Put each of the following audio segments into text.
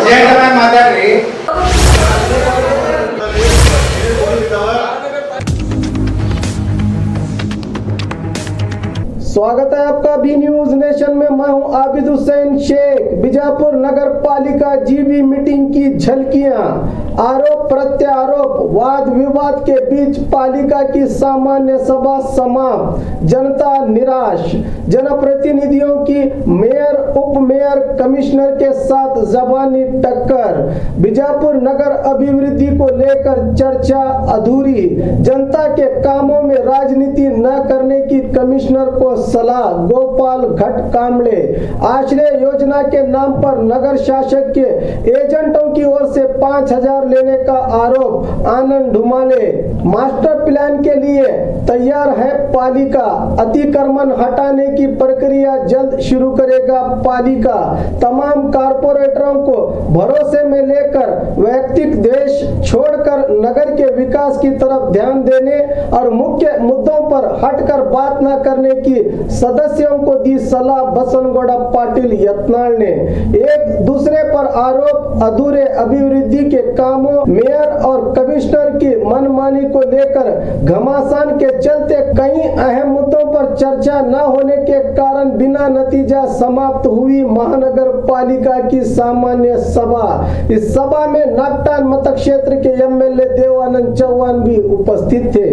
ಮಾತಾಡ್ರಿ स्वागत है आपका बी न्यूज नेशन में। मैं हूं आबिद हुसैन शेख। बीजापुर नगर पालिका जीबी मीटिंग की झलकियां, आरोप प्रत्यारोप, वाद विवाद के बीच पालिका की सामान्य सभा समाप्त, जनता निराश, जनप्रतिनिधियों की मेयर उप मेयर कमिश्नर के साथ जबानी टक्कर, बीजापुर नगर अभिवृद्धि को लेकर चर्चा अधूरी, जनता के कामों में राजनीति न करने की कमिश्नर को सलाह, गोपाल घट कामड़े, आश्रय योजना के नाम पर नगर शासक के एजेंटों की ओर से 5,000 लेने का आरोप, आनंद ढुमाले, मास्टर प्लान के लिए तैयार है पालिका, अतिक्रमण हटाने की प्रक्रिया जल्द शुरू करेगा पालिका, तमाम कारपोरेटरों को भरोसे में लेकर वैयक्तिक द्वेष छोड़कर नगर के विकास की तरफ ध्यान देने और मुख्य मुद्दों पर हटकर बात न करने की सदस्यों को दी सलाह। बसनगौड़ा पाटिल यत्नाल ने एक दूसरे पर आरोप, अधूरे अभिवृद्धि के कामों, मेयर और कमिश्नर की मनमानी को लेकर घमासान के चलते कई अहम मुद्दों पर चर्चा न होने के कारण बिना नतीजा समाप्त हुई महानगर पालिका की सामान्य सभा। इस सभा में नागटान मतक्षेत्र के एमएलए देवानंद चौहान भी उपस्थित थे।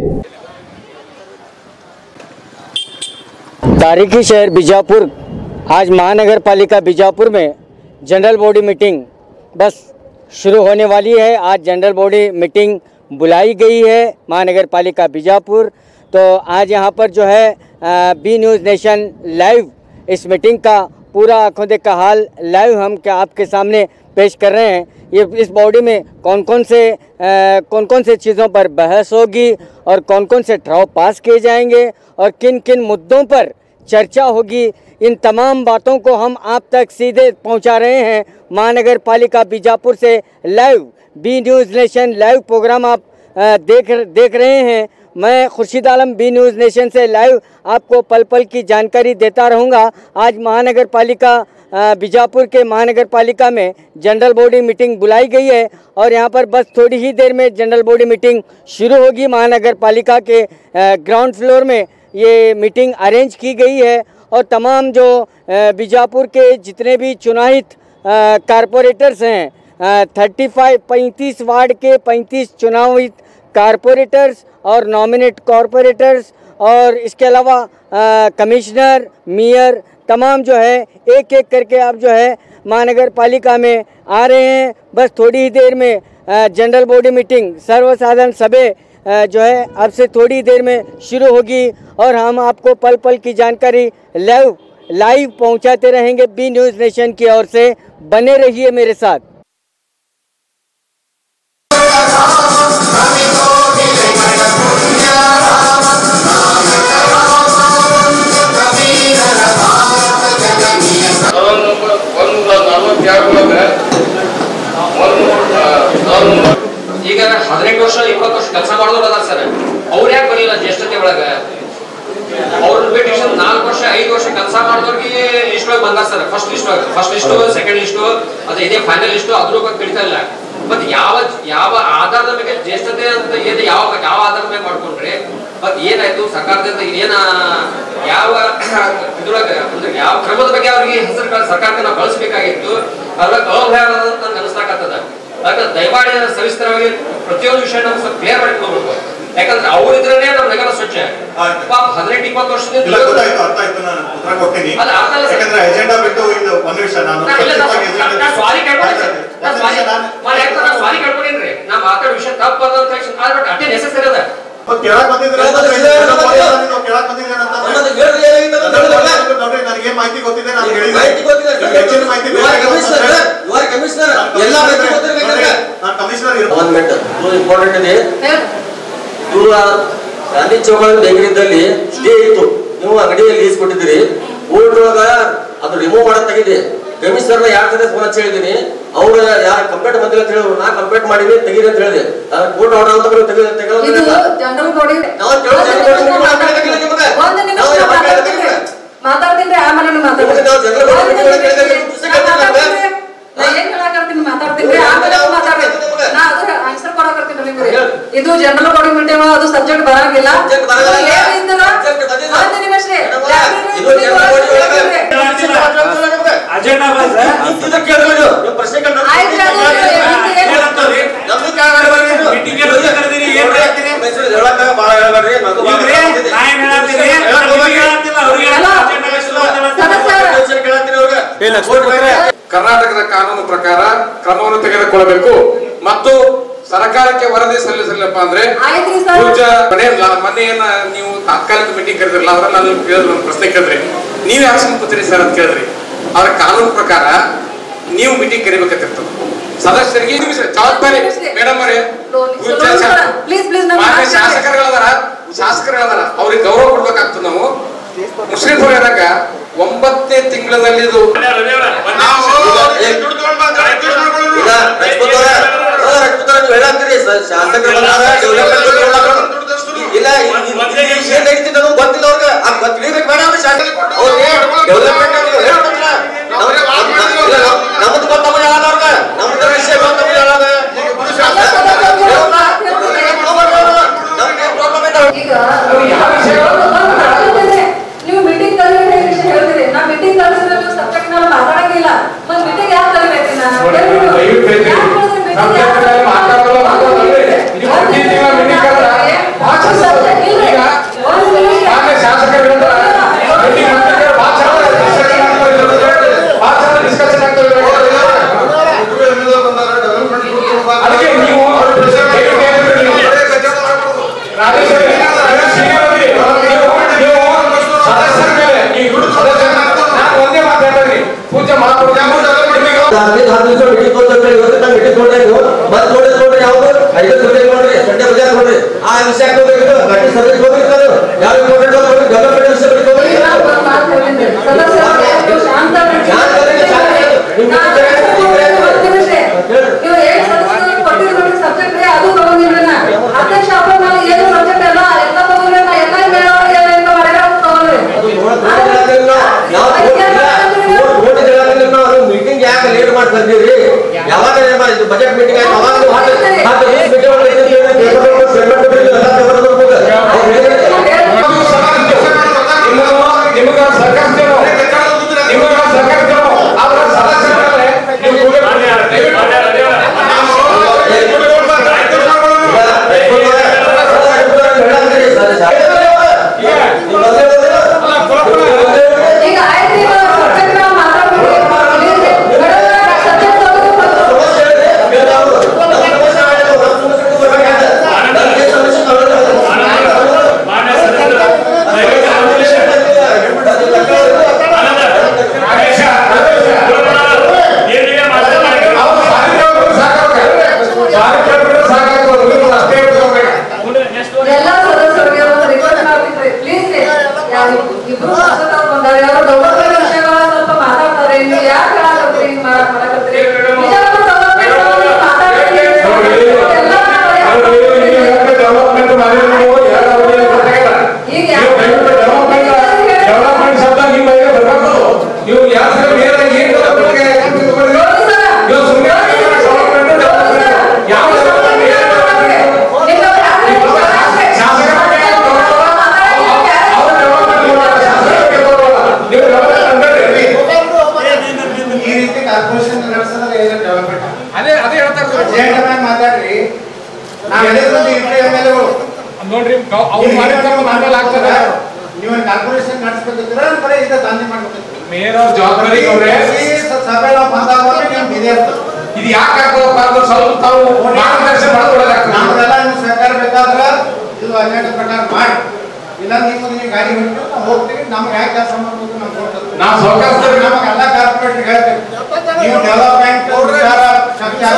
तारीखी शहर बीजापुर, आज महानगर पालिका बीजापुर में जनरल बॉडी मीटिंग बस शुरू होने वाली है। आज जनरल बॉडी मीटिंग बुलाई गई है महानगर पालिका बीजापुर। तो आज यहाँ पर जो है बी न्यूज़ नेशन लाइव इस मीटिंग का पूरा आंखों देखा हाल लाइव हम क्या आपके सामने पेश कर रहे हैं। ये इस बॉडी में कौन कौन से चीज़ों पर बहस होगी और कौन कौन से ठराव पास किए जाएंगे और किन किन मुद्दों पर चर्चा होगी, इन तमाम बातों को हम आप तक सीधे पहुंचा रहे हैं। महानगर पालिका बीजापुर से live B news nation live program आप देख रहे हैं। मैं Khurshid Alam B news nation से लाइव आपको पल पल की जानकारी देता रहूँगा। आज महानगर पालिका बीजापुर के महानगर पालिका में जनरल बॉडी मीटिंग बुलाई गई है और यहाँ पर बस थोड़ी ही देर में जनरल बॉडी मीटिंग शुरू होगी। महानगर पालिका के ग्राउंड फ्लोर में ये मीटिंग अरेंज की गई है और तमाम जो बीजापुर के जितने भी चुनावित कारपोरेटर्स हैं, 35 वार्ड के 35 चुनावित कारपोरेटर्स और नॉमिनेट कॉरपोरेटर्स और इसके अलावा कमिश्नर, मेयर, तमाम जो है एक एक करके आप जो है महानगर पालिका में आ रहे हैं। बस थोड़ी ही देर में जनरल बॉडी मीटिंग सर्वसाधारण सभा जो है अब से थोड़ी देर में शुरू होगी और हम आपको पल पल की जानकारी लाइव पहुंचाते रहेंगे बी न्यूज़ नेशन की ओर से। बने रहिए मेरे साथ। ಈಗ 18 ವರ್ಷ 20 ವರ್ಷ ಕೆಲಸ ಮಾಡೋರು ಅದಾರ ಸರ್, ಅವ್ರು ಯಾಕೆ ಬರಲಿಲ್ಲ ಜ್ಯೇಷ್ಠತೆ ಒಳಗೆ? ಅವ್ರನ್ನ ಬಿಟ್ಟು 4 ವರ್ಷ 5 ವರ್ಷ ಕೆಲಸ ಮಾಡಿದವ್ರಿಗೆ ಲಿಸ್ಟ್ ಒಳಗೆ ಬಂದಾರ sir. First list, second list, ಅದು ಇದೇ ಫೈನಲ್ ಲಿಸ್ಟ್, ಅದ್ರ ಬಗ್ಗೆ ಕಳಿತಾ ಇಲ್ಲ. ಮತ್ತೆ ಯಾವ ಆಧಾರದ ಮೇಲೆ ಜ್ಯೇಷ್ಠತೆ ಅಂತ ಏನು ಯಾವ ಆಧಾರದ ಮೇಲೆ ಮಾಡ್ಕೊಂಡ್ರೆ ಮತ್ತೆ ಏನಾಯ್ತು ಸರ್ಕಾರದಿಂದ ಏನ ಯಾವ ಇದ್ರೊಳಗೆ ಯಾವ ಕ್ರಮದ ಬಗ್ಗೆ ಅವ್ರಿಗೆ ಹೆಸರು ಸರ್ಕಾರಕ್ಕೆ ನಾವು ಕಳಿಸ್ಬೇಕಾಗಿತ್ತು, ಅದ್ರ ಅಭ್ಯಾಸ ಅಂತ ನನ್ಗೆ ಅನಿಸ್ತಾಕತ್ತದ. ಅದಕ್ಕೆ ದಯಮಾಡಿ ಸವಿಸ್ತರವಾಗಿ ಪ್ರತಿಯೊಂದು ವಿಷಯ ನಾವು ಸ್ವಲ್ಪ ಕ್ಲಿಯರ್ ಮಾಡ್ಕೊಳ್ಬೇಕು. ಯಾಕಂದ್ರೆ ಅವರಿದ್ರೇ ನಮ್ಮ ನಗರ ಸ್ವಚ್ಛ. 18-20 ವರ್ಷದಿಂದ ಸಾರಿ ಕೇಳ್ಕೊಂಡಿನ್ರಿ, ನಾ ಮಾತಾಡೋ ವಿಷಯ ತಪ್ಪು ಅಷ್ಟೇ ನೆಸೆಸರಿ ಅದ. ಮಾಹಿತಿ ಗೊತ್ತಿದೆ, ಗಾಂಧಿ ಚೌಕ ಬೇಕರಿದಲ್ಲಿ ಸ್ಟೇ ಇತ್ತು, ನೀವು ಅಂಗಡಿಯಲ್ಲಿ ಲೀಸ್ ಕೊಟ್ಟಿದ್ದೀರಿ. ಬೋರ್ಡ್ ಒಳಗ ಅದು ರಿಮೂವ್ ಮಾಡಕ್ ತೆಗಿದೆ. ಕಮಿಷನರ್ನ ಯಾರ ಜೊತೆ ಫೋನ್ ಹಚ್ಚಿ ಹೇಳಿದೀನಿ, ಅವ್ರು ಯಾರು ಕಂಪ್ಲೇಂಟ್ ಬಂದಿಲ್ಲ ಅಂತ ಹೇಳಿದ್ರು. ನಾ ಕಂಪ್ಲೇಂಟ್ ಮಾಡಿದ್ವಿ, ತೆಗೀರಿ ಅಂತ ಹೇಳಿದೆ. ಕೋರ್ಟ್ ಆರ್ಡರ್ ಅಂತ ಮಾತಾಡ್ತೀನಿ ಆಮೇಲೆ ಹೇಳ್ತೀನಿ ಆಮೇಲೆ ಮಾತಾಡ್ಬೇಕು ನಾ ಅದು ಆನ್ಸರ್ ಕೊಡಕತ್ತೀನಿ ನಿಮ್ಗೆ ಇದು ಜನರಲ್ ಬಾಡಿ ಮೀಟಿಂಗ್ ಅದು ಸಬ್ಜೆಕ್ಟ್ ಬರಂಗಿಲ್ಲ ಒಂದು ನಿಮಿಷ ರೀ ಅಜೆಂಡಾ ಕರ್ನಾಟಕದ ಕಾನೂನು ಪ್ರಕಾರ ಕ್ರಮವನ್ನು ತೆಗೆದುಕೊಳ್ಳಬೇಕು ಮತ್ತು ಸರ್ಕಾರಕ್ಕೆ ವರದಿ ಸಲ್ಲಿಸಲಿಲ್ಲಪ್ಪ ಅಂದ್ರೆ ಮೊನ್ನೆಯನ್ನ ನೀವು ತಾತ್ಕಾಲಿಕ ಮೀಟಿಂಗ್ ಕರೆದಿರಲ್ಲ ಅವರನ್ನ ನಾನು ಕೇಳಿದ್ರು ಪ್ರಶ್ನೆ ಕೇಳಿದ್ರಿ ನೀವ್ ಯಾರು ಸುಮ್ಕೂತೀರಿ ಸರ್ ಅಂತ ಕೇಳಿದ್ರಿ ಆದ್ರೆ ಕಾನೂನು ಪ್ರಕಾರ ನೀವು ಮೀಟಿಂಗ್ ಕರಿಬೇಕಂತಿರ್ತದೆ ಸದಸ್ಯರಿಗೆ ಜವಾಬ್ದಾರಿ ಮೇಡಮ್ ಅವರೇ ಶಾಸಕರುಗಳದಾರ ಅವ್ರಿಗೆ ಗೌರವ ಕೊಡ್ಬೇಕಾಗ್ತದೆ ನಾವು ಮುಸ್ಲಿಂ ಹೋರಾಗ 9ನೇ ತಿಂಗಳಲ್ಲಿ ಇದು ಹೇಳತ್ತೀರಿ ಶಾಸಕರು ಇಲ್ಲ ಏನ್ ನಡೀತಿ ನನಗೆ ಗೊತ್ತಿಲ್ಲ ಅವ್ರಿಗೆ ತಿಳಿಬೇಕು ಬೇಡ ಅವ್ರಿಗೆ ಡೆವಲಪ್ಮೆಂಟ್ ನಮ್ದು ಗೊತ್ತಮ್ಮ ಹೇಳಲ್ಲ ಅವ್ರಿಗೆ ನಮ್ದು ವಿಷಯ ಗೊತ್ತಮ್ಮ ಹೇಳಲ್ಲ ನೀವು ಮೀಟಿಂಗ್ ಹೇಳ್ತೀರಿ ನಾ ಮೀಟಿಂಗ್ ಕಳಿಸಿದ್ರೆ ನೀವು ಸಬ್ಜೆಕ್ಟ್ ನಲ್ಲಿ ಮಾತಾಡಂಗಿಲ್ಲ ಮತ್ತೆ ಮೀಟಿಂಗ್ ಯಾಕೆ ಕಲಿಬೇಕು ಬಜೆಟ್ ಮೀಟಿಂಗ್ ನೋಡ್ರಿ ಅವ್ರು ನೀವು ಕಾರ್ಪೊರೇಷನ್ ನಡೆಸಬೇಕಿದ್ರೆ ಬರೀ ಇದು ದಂಧೆ ಮಾಡ್ಬೇಕು ಮೇಯರ್ ಅವ್ರ ಜವಾಬ್ದಾರಿ ಸಭೆ ಬಂದಾಗ ನಿಮ್ಗೆ ಇದೆ ಇದು ಯಾಕೆ ಆಗ್ತದಪ್ಪ ಅಂದ್ರೆ ಸ್ವಲ್ಪ ತಾವು ಮಾರ್ಗದರ್ಶನ ಮಾಡ್ಕೊಡೋದಾಗ್ತದೆ ನಮ್ಗೆಲ್ಲ ನಿಮ್ಗೆ ಸರ್ಕಾರ ಬೇಕಾದ್ರೆ ಇದು ಅಜೆಂಡಾ ಪ್ರಕಾರ ಮಾಡಿ ಇಲ್ಲ ನೀವು ಗಾಡಿ ಬಿಟ್ಟು ನಾವು ಹೋಗ್ತೀವಿ ನಮ್ಗೆ ಯಾಕೆ ಕೆಲಸ ಮಾಡ್ಬೇಕು ನಮ್ಗೆ ಕೊಡ್ತದೆ ನಾವು ಸೌಕರ್ಯ ನಮಗೆ ಎಲ್ಲ ಕಾರ್ಪೊರೇಟ್ ಹೇಳ್ತೀವಿ ನೀವು ಡೆವಲಪ್ಮೆಂಟ್ ವಿಚಾರ ಚರ್ಚೆ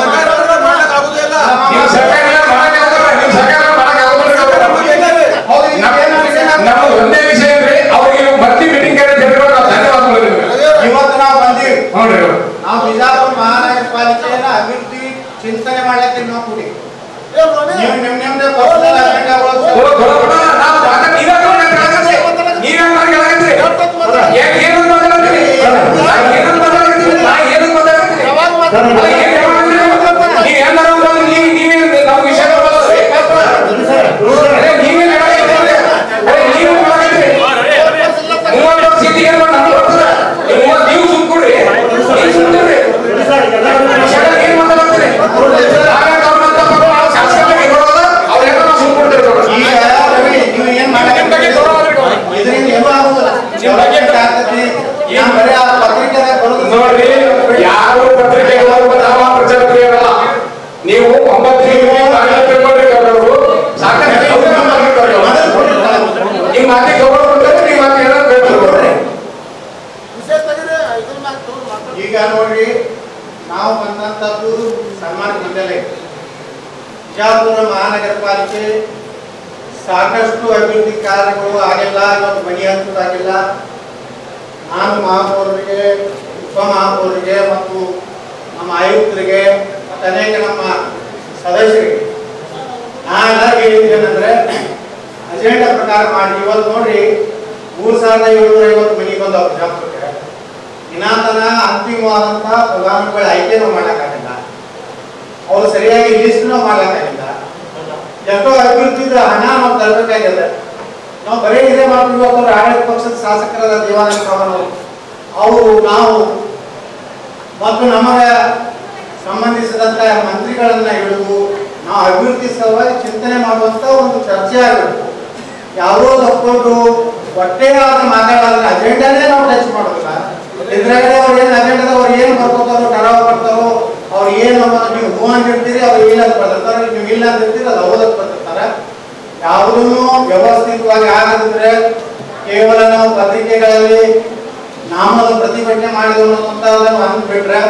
ನಮ್ಮ ಒಂದೇ ವಿಷಯ ಅಂದ್ರೆ ಅವ್ರಿಗೆ ಬರ್ತಿ ಮೀಟಿಂಗ್ ಇವತ್ತು ನಾವು ಬಂದೀವಿ ನೋಡ್ರಿ ನಾವು ಬಿಜಾಪುರ ಮಹಾನಗರ ಪಾಲಿಕೆಯನ್ನ ಅಭಿವೃದ್ಧಿ ಚಿಂತನೆ ಮಾಡ್ಲಿಕ್ಕೆ ನಾವು ಕೂಡಿ ನೀವು ನಿಮ್ದೇ ಪರ್ಸನಲ್ ಅಜೆಂಡಾ ಮಹಾನಗರ ಪಾಲಿಕೆ ಸಾಕಷ್ಟು ಅಭಿವೃದ್ಧಿ ಕಾರ್ಯಗಳು ಆಗಿಲ್ಲ, ಇವತ್ತು ಮನೆ ಹಂಚೋದಾಗಿಲ್ಲ. ನಾನು ಮಹಾಪೌರರಿಗೆ, ಉಪಮಹಾಪೌರರಿಗೆ ಮತ್ತು ನಮ್ಮ ಆಯುಕ್ತರಿಗೆ ಮತ್ತು ಅನೇಕ ನಮ್ಮ ಸದಸ್ಯರಿಗೆ ನಾನು ಹೇಳಿದ್ದೇನೆಂದ್ರೆ ಅಜೆಂಡಾ ಪ್ರಕಾರ ಮಾಡಿ. ಇವತ್ತು ನೋಡ್ರಿ 3750 ಮನೆಗೆ ಬಂದವು ಬಿಜಾಪುರಕ್ಕೆ. ಇನ್ನಾತನ ಅಂತಿಮವಾದಂತಹ ಫಲಾನುಭವಿಗಳ ಆಯ್ಕೆನೂ ಮಾಡೋಕ್ಕಾಗಿಲ್ಲ, ಅವ್ರು ಸರಿಯಾಗಿ ಲಿಸ್ಟ್ನೂ ಮಾಡೋಕ್ಕಾಗಿಲ್ಲ. ಎಷ್ಟೋ ಅಭಿವೃದ್ಧಿದ ಹಣ ನಾವು ತರಬೇಕಾಗಿದೆ. ನಾವು ಬರೀ ಇದೇ ಮಾಡ್ತೀವಿ. ಅವ್ರು ಆಡಳಿತ ಪಕ್ಷದ ಶಾಸಕರಾದ ದೇವಾನಂದ ಸ್ವಾಮಿಯವರು ಅವರು ನಾವು ಮತ್ತು ನಮಗೆ ಸಂಬಂಧಿಸಿದಂತ ಮಂತ್ರಿಗಳನ್ನ ಹಿಡಿದು ನಾವು ಅಭಿವೃದ್ಧಿ ಸಲುವಾಗಿ ಚಿಂತನೆ ಮಾಡುವಂತ ಒಂದು ಚರ್ಚೆ ಆಗಬೇಕು. ಯಾವುದೋ ತಕ್ಕೊಂಡು ಒಟ್ಟೆ ಆದ ಮಾತಾಡೋದ್ರ ಅಜೆಂಡಾನೇ ನಾವು ಟಚ್ ಮಾಡೋದಿಲ್ಲ. ಇದ್ರಾಗಡೆ ಅವ್ರು ಏನು ಅಜೆಂಡಾದ ಅವ್ರು ಏನು ಬರ್ಕೋತಾರೋ ಠರಾವ್ ಬರ್ತಾರೋ ಅವ್ರು ಏನು ನೀವು ಹೂ ಅಂತಿರ್ತೀರಿ, ಅವ್ರು ಇಲ್ಲ ಅಂತ ಬರ್ತಿರ್ತಾರೆ, ನೀವು ಇಲ್ಲ ಅಂತಿರ್ತೀರಿ, ಅದು ಹೌದಕ್ಕೆ ಬರ್ತಿರ್ತಾರೆ. ಯಾವುದನ್ನು ವ್ಯವಸ್ಥಿತವಾಗಿ ಆಗದಿದ್ರೆ ಕೇವಲ ನಾವು ಪತ್ರಿಕೆಗಳಲ್ಲಿ ನಾಮದ ಪ್ರತಿಭಟನೆ ಮಾಡಿದವರು ಅಂತ ಅದನ್ನು ಅಂದ್ಬಿಟ್ರೆ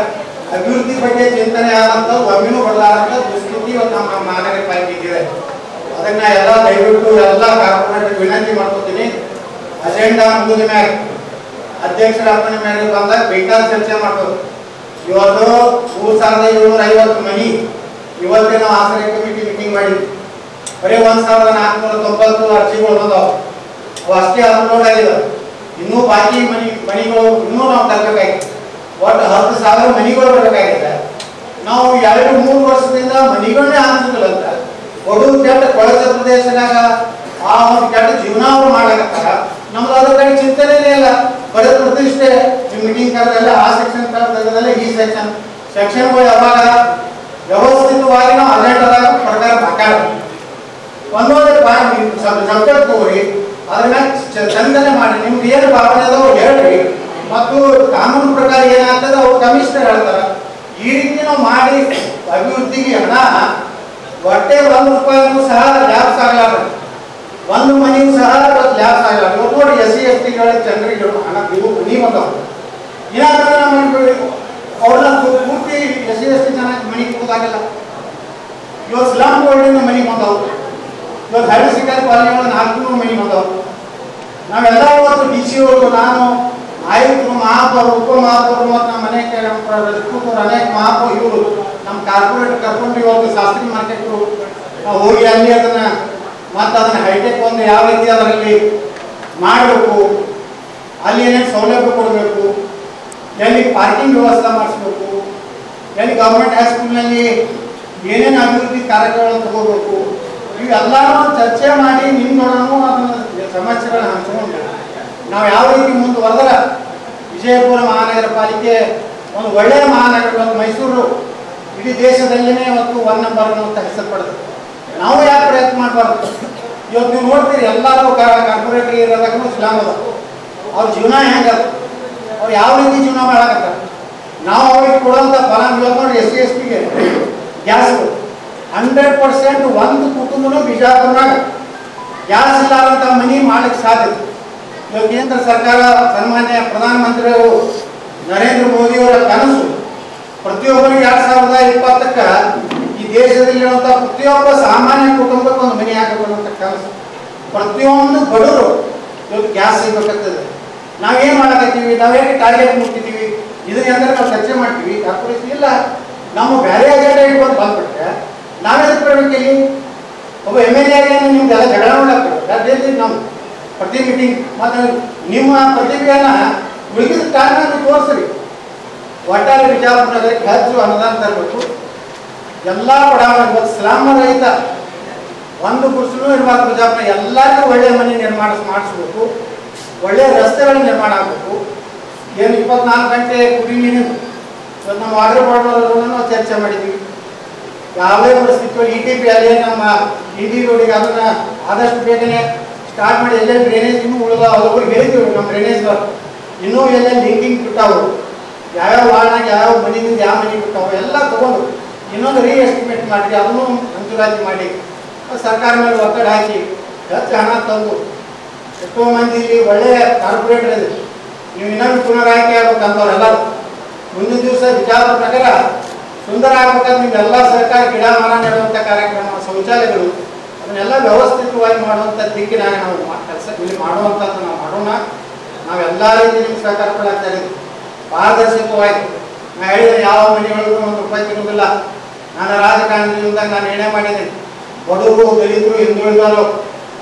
ಅಭಿವೃದ್ಧಿ ಬಗ್ಗೆ ಚಿಂತನೆ ಆದಂತ ಒಮ್ಮೆನೂ ಬರಲಾರಂತ ದುಸ್ಥಿತಿ ಇವತ್ತು ನಮ್ಮ ಮಹಾನಗರ ಪಾಲಿಕೆ ಇದೆ. ಅದನ್ನ ಎಲ್ಲ ದಯವಿಟ್ಟು ಎಲ್ಲ ಕಾರ್ಪೊರೇಟರ್ ವಿನಂತಿ ಮಾಡ್ಕೊತೀನಿ. ಅಜೆಂಡಾ ಮುಗಿದ ಮ್ಯಾಗ ಅಧ್ಯಕ್ಷರ ಅರ್ಪಣೆ ಮೇಲೆ ಬಂದಾಗ ಬೇಕಾದ ಚರ್ಚೆ ಮಾಡ್ಬೋದು. ಇವತ್ತು 3750 ಮನಿ ಇವತ್ತೇ ನಾವು ಆಶ್ರಯ ಕಮಿಟಿ ಮೀಟಿಂಗ್ ಮಾಡಿದ್ವಿ. ಬರೀ 1490 ಅರ್ಜಿಗಳು ಬಂದವು. ಅವು ಅಷ್ಟೇ ಅಪ್ಲೋಡ್ ಆಗಿದಾವೆ. ಇನ್ನೂ ಬಾಕಿ ಮನಿಗಳು ಇನ್ನೂ ನಾವು ತರಬೇಕಾಗಿದೆ. ಒಟ್ಟು 10,000 ಮನಿಗಳು ಬರಬೇಕಾಗಿದೆ. ನಾವು 2-3 ವರ್ಷದಿಂದ ಮನಿಗಳನ್ನೇ ಆನ್ಸಿಲ್ಲ ಅಂತ ಒಡು ಕೆಟ್ಟ ಕೊಳಚ ಪ್ರದೇಶದಾಗ ಆ ಒಂದು ಕೆಟ್ಟ ಜೀವನ ಅವರು ಮಾಡಕತ್ತಾರ. ನಮ್ದು ಅದ್ರ ಕಡೆ ಚಿಂತನೆನೇ ಇಲ್ಲ. ಬರೀ ಪ್ರತಿಷ್ಠೆ ಮೀಟಿಂಗ್ ಕರೆದಲ್ಲ, ಆ ಸೆಕ್ಷನ್ ಕರೆದಲ್ಲ, ಈ ಸೆಕ್ಷನ್ಗಳು ಯಾವಾಗ ವ್ಯವಸ್ಥಿತವಾಗಿ ನಾವು ಅಜೆಂಡಾದಾಗ ಪ್ರಕಾರ ಹಾಕಾಡ ಒಂದೊಂದೇ ಸಬ್ಜೆಕ್ಟ್ ತಗೋರಿ, ಅದನ್ನ ಚಂದನೆ ಮಾಡಿ ನಿಮ್ಗೆ ಏನು ಭಾವನೆ ಅದಾವ ಹೇಳ್ರಿ. ಮತ್ತು ಕಾನೂನು ಪ್ರಕಾರ ಏನಾಗ್ತದೆ ಅವ್ರು ಕಮಿಷನರ್ ಹೇಳ್ತಾರ. ಈ ರೀತಿ ನಾವು ಮಾಡಿ ಅಭಿವೃದ್ಧಿಗೆ ಹಣ ಒಟ್ಟೆ 1 ರೂಪಾಯಿನೂ ಸಹ ಲ್ಯಾಬ್ಸ್ ಆಗಲಾರ, ಒಂದು ಮನೆಯೂ ಸಹ ಲ್ಯಾಬ್ಸ್ ಆಗಲಾರ. ಇವತ್ತು ನೋಡಿ SC ST ಜನರಿಗೆ ಹಣ ಇವು ಮನಿ ಬಂದವು. ಏನಾದ್ರೆ ಅವ್ರನ್ನ ಪೂರ್ತಿ SC ST ಜನ ಮನಿ ಕೊಡೋದಾಗಿಲ್ಲ. ಇವತ್ತು ಸ್ಲಮ್ ಬೋರ್ಡಿನ ಮನಿ ಬಂದವು. ಇವತ್ತು ಹಳ್ಳಿ ಸಿಕ್ಕಾರಿ ಕಾಲೋನಿಗಳ 400 ಮನಿ ಬಂದವು. ನಾವೆಲ್ಲ ಇವತ್ತು DC ಅವರು, ನಾನು, ಆಯುಕ್ತರು, ಮಹಾಪೌರು, ಉಪಮಹಾಪೌರು ಮತ್ತು ನಮ್ಮ ಅನೇಕ ಅನೇಕ ಮಹಾಪೌರು ಇವರು ನಮ್ಮ ಕಾರ್ಪೊರೇಟ್ ಕರ್ಕೊಂಡು ಇವತ್ತು ಶಾಸ್ತ್ರಿ ಮಾರ್ಕೆಟ್ರು ನಾವು ಹೋಗಿ ಅಲ್ಲಿ ಅದನ್ನ ಮತ್ತು ಅದನ್ನ ಹೈಟೆಕ್ ಒಂದು ಯಾವ ರೀತಿ ಅದರಲ್ಲಿ ಮಾಡಬೇಕು, ಅಲ್ಲಿ ಏನೇನು ಸೌಲಭ್ಯ ಕೊಡಬೇಕು, ಎಲ್ಲಿ ಪಾರ್ಕಿಂಗ್ ವ್ಯವಸ್ಥೆ ಮಾಡಿಸ್ಬೇಕು, ಎಲ್ಲಿ ಗೌರ್ಮೆಂಟ್ ಹೈಸ್ಕೂಲ್ನಲ್ಲಿ ಏನೇನು ಅಭಿವೃದ್ಧಿ ಕಾರ್ಯಕ್ರಮಗಳನ್ನು ತಗೋಬೇಕು, ಇವೆಲ್ಲನೂ ಚರ್ಚೆ ಮಾಡಿ ನಿಮ್ಮೊಡನು ಅದನ್ನ ಸಮಸ್ಯೆಗಳನ್ನ ಹಂಚ್ಕೊಂಡು ನಾವು ಯಾವ ರೀತಿ ಮುಂದುವರೆದ್ರೆ ವಿಜಯಪುರ ಮಹಾನಗರ ಪಾಲಿಕೆ ಒಂದು ಒಳ್ಳೆಯ ಮಹಾನಗರ. ಮತ್ತು ಮೈಸೂರು ಇಡೀ ದೇಶದಲ್ಲೇ ಇವತ್ತು 1 ನಂಬರ್ ಅಂತ ಹೆಸರು ಪಡೆದು ನಾವು ಯಾಕೆ ಪ್ರಯತ್ನ ಮಾಡಬಾರ್ದು? ಇವತ್ತು ನೀವು ನೋಡ್ತೀರಿ ಎಲ್ಲರೂ ಕಾರ್ಪೊರೇಟ್ ಇರೋದಾಗೂ ಸ್ಲಾಮ್ ಅದ. ಅವ್ರ ಜೀವನ ಹೆಂಗದ, ಅವ್ರು ಯಾವ ರೀತಿ ಜೀವನ ಮಾಡಕತ್ತಾರೆ. ನಾವು ಅವ್ರಿಗೆ ಕೊಡುವಂಥ ಫಲ ಇವತ್ತು ನೋಡಿ SC STಗೆ ಗ್ಯಾಸ್ 100% ಒಂದು ಕುಟುಂಬನೂ ಬಿಜಾಪುರನಾಗ ಗ್ಯಾಸ್ ಇಲ್ಲಾರಂಥ ಮನಿ ಮಾಡಲಿಕ್ಕೆ ಸಾಧ್ಯ. ಇವಾಗ ಕೇಂದ್ರ ಸರ್ಕಾರ ಸನ್ಮಾನ್ಯ ಪ್ರಧಾನಮಂತ್ರಿಗಳು ನರೇಂದ್ರ ಮೋದಿಯವರ ಕನಸು ಪ್ರತಿಯೊಬ್ಬರಿಗೆ 2020ಕ್ಕೆ ಈ ದೇಶದಲ್ಲಿರುವಂಥ ಪ್ರತಿಯೊಬ್ಬ ಸಾಮಾನ್ಯ ಕುಟುಂಬಕ್ಕೆ ಒಂದು ಮನೆ ಹಾಕಬೇಕಂತ ಕನಸು. ಪ್ರತಿಯೊಂದು ಬಡವರು ಇವತ್ತು ಗ್ಯಾಸ್ ಸಿಗಬೇಕಾಗ್ತದೆ. ನಾವೇನು ಮಾಡಕತ್ತೀವಿ, ನಾವೇನು ಟಾರ್ಗೆಟ್ ಮುಟ್ಟಿದ್ದೀವಿ, ಇದನ್ನ ಅಂದ್ರೆ ನಾವು ಚರ್ಚೆ ಮಾಡ್ತೀವಿ. ಕಾರ್ಪೊರೇಷನ್ ಇಲ್ಲ, ನಮ್ಮ ಬೇರೆ ಅಜೆಂಡಾ ಇಟ್ಕೊಂಡು ಬಂದ್ಬಿಟ್ರೆ ನಾವೇನು ಕೊಡಬೇಕಿಲ್ಲಿ? ಒಬ್ಬ MLA ನಿಮ್ದೆಲ್ಲ ಜಗಳ ಮಾಡಬೇಕು. ನಾವು ಪ್ರತಿ ಮೀಟಿಂಗ್ ಮತ್ತು ನಿಮ್ಮ ಪ್ರತಿಭೆಯನ್ನು ಉಳಿದ ಟೈಮ್ನಾಗ ತೋರಿಸ್ರಿ. ಒಟ್ಟಾರೆ ಬಿಜಾಪುರ ನಗರಕ್ಕೆ ಹೆಚ್ಚು ಅನುದಾನ ತರಬೇಕು. ಎಲ್ಲ ಬಡಾವಣೆ ಸ್ಲಾಮ ರಹಿತ ಒಂದು ಕುರ್ಸಿನೂ ಇರಬಾರ್ದು. ಬಿಜಾಪುರ ಎಲ್ಲರಿಗೂ ಒಳ್ಳೆಯ ಮನೆ ನಿರ್ಮಾಣ ಮಾಡಿಸ್ಬೇಕು, ಒಳ್ಳೆಯ ರಸ್ತೆಗಳ ನಿರ್ಮಾಣ ಆಗಬೇಕು. ಏನು 24 ಗಂಟೆ ಕುಡಿ ನೀರಿನ ನಮ್ಮ ವಾಟರ್ ಬೋರ್ಡ್ ನಾವು ಚರ್ಚೆ ಮಾಡಿದ್ದೀವಿ. ಯಾವುದೇ ಪರಿಸ್ಥಿತಿ ETP ಅಲ್ಲಿ ನಮ್ಮ ED ರೋಡಿಗೆ ಅದನ್ನ ಆದಷ್ಟು ಬೇಗನೆ ಸ್ಟಾರ್ಟ್ ಮಾಡಿ ಎಲ್ಲೆಲ್ಲಿ ಡ್ರೈನೇಜ್ ಇನ್ನೂ ಉಳಿದ ಅವ್ರಿಗೆ ಹೇಳಿದ್ದೀವಿ. ನಮ್ಮ ಡ್ರೈನೇಜ್ ಇನ್ನೂ ಎಲ್ಲೆಲ್ಲಿ ಲಿಂಕಿಂಗ್ ಬಿಟ್ಟಾವು, ಯಾವ್ಯಾವ ವಾರ್ಡ್ನಾಗ ಯಾವ ಮನೆಯಿಂದ ಯಾವ ಮನೆ ಬಿಟ್ಟಾವು ಎಲ್ಲ ತಗೊಂಡು ಇನ್ನೊಂದು ಎಸ್ಟಿಮೇಟ್ ಮಾಡಿ ಅದನ್ನು ಮಂಜೂರಾತಿ ಮಾಡಿ ಸರ್ಕಾರ ಮೇಲೆ ಒತ್ತಡ ಹಾಕಿ ಹೆಚ್ಚು ಹಣ ತಂದು ಎಷ್ಟೋ ಮಂದಿ ಇಲ್ಲಿ ಒಳ್ಳೆಯ ಕಾರ್ಪೊರೇಟರ್ ಇದೆ. ನೀವು ಇನ್ನೊಂದು ಪುನರಾಯ್ಕೆ ಆಗ್ಬೇಕಂತವ್ರೆಲ್ಲ ಮುಂದಿನ ದಿವಸ ಬಿಜಾಪುರ ನಗರ ಸುಂದರ ಆಗ್ಬೇಕಾದ್ರೆ ನಿಮ್ಗೆಲ್ಲ ಸರ್ಕಾರ ಗಿಡ ಮರ ನೆಡುವಂಥ ಕಾರ್ಯಕ್ರಮ, ಶೌಚಾಲಯಗಳು ಅದನ್ನೆಲ್ಲ ವ್ಯವಸ್ಥಿತವಾಗಿ ಮಾಡುವಂಥ ದಿಕ್ಕಿನಾಗ ನಾವು ಕೆಲಸ ಇಲ್ಲಿ ಮಾಡುವಂಥದ್ದು ನಾವು ಮಾಡೋಣ. ನಾವೆಲ್ಲ ರೀತಿ ನಿಮ್ಗೆ ಸಹಕಾರ ಕೊಡಾಗ್ತಾ ಇದ್ದೀವಿ ಪಾರದರ್ಶಕವಾಗಿ. ನಾ ಹೇಳಿದ್ರೆ ಯಾವ ಮನೆಯೊಳಗೂ ₹1 ಸಿಗುವುದಿಲ್ಲ. ನಾನು ರಾಜಕಾರಣದಿಂದಾಗ ನಾನು ನಿರ್ಣಯ ಮಾಡಿದ್ದೇನೆ, ಬಡವರು ದಲಿತರು ಹಿಂದುಳಿದವರು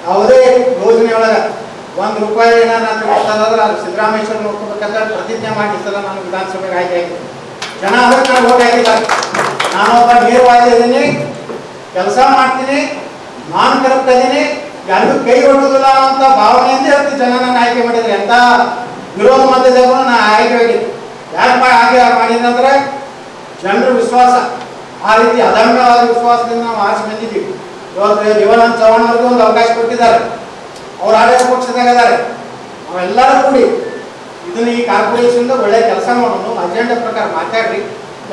ಯಾವುದೇ ಯೋಜನೆಯೊಳಗೆ ₹1 ಏನಾದ್ರು ಕೊಡ್ತಾರಾದ್ರೆ ಅದು ಸಿದ್ದರಾಮೇಶ್ವರ ನೋಡ್ಕೋಬೇಕಂತ ಪ್ರತಿಜ್ಞೆ ಮಾಡಿ ಸಲ ನಾನು ವಿಧಾನಸಭೆಗೆ ಆಯ್ಕೆ ಆಗಿದೆ. ಜನ ಅದಕ್ಕೆ ನಾನು ಓಟ್ ಹಾಕಿದ್ದಾರೆ. ನಾನೊಬ್ಬ ನೇರವಾದಿ ಇದ್ದೀನಿ, ಕೆಲಸ ಮಾಡ್ತೀನಿ, ನಾನ್ ಕರಪ್ಟ್ ಇದ್ದೀನಿ, ಯಾರಿಗೂ ಕೈ ಹೊಡೆದಿಲ್ಲ ಅಂತ ಭಾವನೆಯಿಂದ ಹೇಳ್ತೀನಿ. ಜನ ನನ್ನ ಆಯ್ಕೆ ಮಾಡಿದ್ರೆ ಎಂಥ ವಿರೋಧ ಮಧ್ಯದಾಗೂ ನಾನು ಆಯ್ಕೆ ಆಗಿದ್ದೆ. ಯಾಕೆ ಆಯ್ಕೆ ಮಾಡಿದಂದ್ರೆ ಜನರ ವಿಶ್ವಾಸ, ಆ ರೀತಿ ಅದಮ್ಯವಾದ ವಿಶ್ವಾಸದಿಂದ ನಾವು ಆಚೆ ಬಂದಿದ್ದೀವಿ. ಇವತ್ತು ಜೀವನಾನಂದ ಚೌಹಾಣ್ ಅವ್ರಿಗೂ ಒಂದು ಅವಕಾಶ ಕೊಟ್ಟಿದ್ದಾರೆ, ಅವ್ರು ಆಡಳಿತ ಪಕ್ಷದಾಗ ಇದ್ದಾರೆ. ನಾವೆಲ್ಲರೂ ಕೂಡಿ ಇದನ್ನ ಈ ಕಾರ್ಪೊರೇಷನ್ ಒಳ್ಳೆ ಕೆಲಸ ಮಾಡೋದು, ಅಜೆಂಡಾ ಪ್ರಕಾರ ಮಾತಾಡ್ರಿ.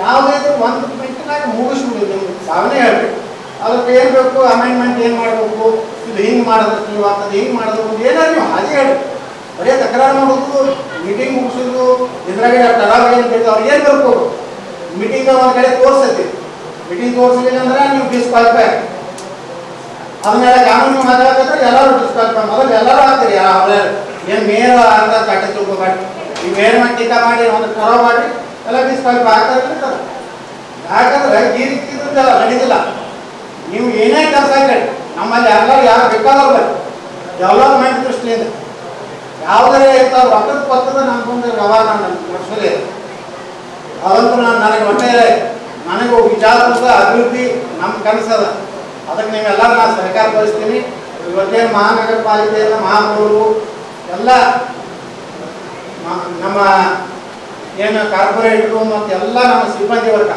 ಯಾವುದೇ 1 ಮಿನಿಟ್ನಾಗ ಮುಗಿಸ್ಬಿಡಿ, ನಿಮ್ಗೆ ಸಾವನೇ ಹೇಳ್ರಿ. ಅದಕ್ಕೆ ಏನು ಬೇಕು, ಅಮೆಂಡ್ಮೆಂಟ್ ಏನು ಮಾಡಬೇಕು, ಇದು ಹಿಂಗೆ ಮಾಡೋದು ಆಗ್ತದೆ, ಹಿಂಗೆ ಮಾಡೋದು ಏನಾದ್ರು ನೀವು ಅದೇ ಹೇಳ್ರಿ. ಬರೀ ತಕರಾರು ಮಾಡೋದು, ಮೀಟಿಂಗ್ ಮುಗಿಸೋದು, ಇದ್ರಾಗ ಟರಾವಳಿ ಅಂತ ಹೇಳಿದ್ರು ಅವ್ರು ಏನು ಬೇಕು, ಮೀಟಿಂಗ್ ಒಂದು ಕಡೆ ತೋರಿಸ್ತೈತಿ. ಮೀಟಿಂಗ್ ತೋರಿಸಲಿಲ್ಲ ಅಂದ್ರೆ ನೀವು ಡಿಸ್ಕ್ವಾಲಿಫೈ. ಅದನ್ನೆಲ್ಲ ಕಾನೂನು ಮಾತಾಡ್ತಾರೆ, ಎಲ್ಲರೂ ಡಿಸ್ಕ್ವಾಲಿಫೈ. ಮೊದಲು ಎಲ್ಲರೂ ಆಗ್ತೀರಿ, ಅವ್ರ ಏನು ಮೇಯರ್ ಅಂತ ಕಟ್ಟಿ ತಿಳ್ಕೊಬೇಡಿ. ಈ ಮೇಯರ್ ಮಾಡಿ ಟೀಕಾ ಮಾಡಿ ಒಂದು ಕರೋ ಮಾಡಿ ಎಲ್ಲ ಡಿಸ್ಕ್ವಾಲಿಫೈ ಆಗ್ತಾರೆ. ಯಾಕಂದ್ರೆ ಈ ರೀತಿ ನಡೀತಿಲ್ಲ. ನೀವು ಏನೇ ಕೆಲಸ ಕೇಳಿ ನಮ್ಮಲ್ಲಿ ಎಲ್ಲರೂ ಯಾರು ಬೇಕಾದವ್ರು ಬರೀ ಡೆವಲಪ್ಮೆಂಟ್ ದೃಷ್ಟಿಯಿಂದ ಯಾವುದೇ ಇರ್ತಾವೆ ರೊಕ್ಕದ ಪಕ್ಕದ ನಮ್ಮ ಮುಂದೆ ವ್ಯವಹಾರ ನಾನು ನಡೆಸೋದೇ. ಅದಂತೂ ನನಗೆ ಒಟ್ಟೆ ನನಗೂ ವಿಚಾರದ ಅಭಿವೃದ್ಧಿ ನಮ್ಮ ಕನಸದ. ಅದಕ್ಕೆ ನೀವೆಲ್ಲರೂ ನಾನು ಸಹಕಾರ ಬಯಸ್ತೀನಿ. ಇವತ್ತೇನು ಮಹಾನಗರ ಪಾಲಿಕೆಯಿಂದ ಮಹಾಪೌರರು ಎಲ್ಲ ನಮ್ಮ ಏನು ಕಾರ್ಪೊರೇಟರು ಮತ್ತು ಎಲ್ಲ ನಮ್ಮ ಸಿಬ್ಬಂದಿ ವರ್ಗ,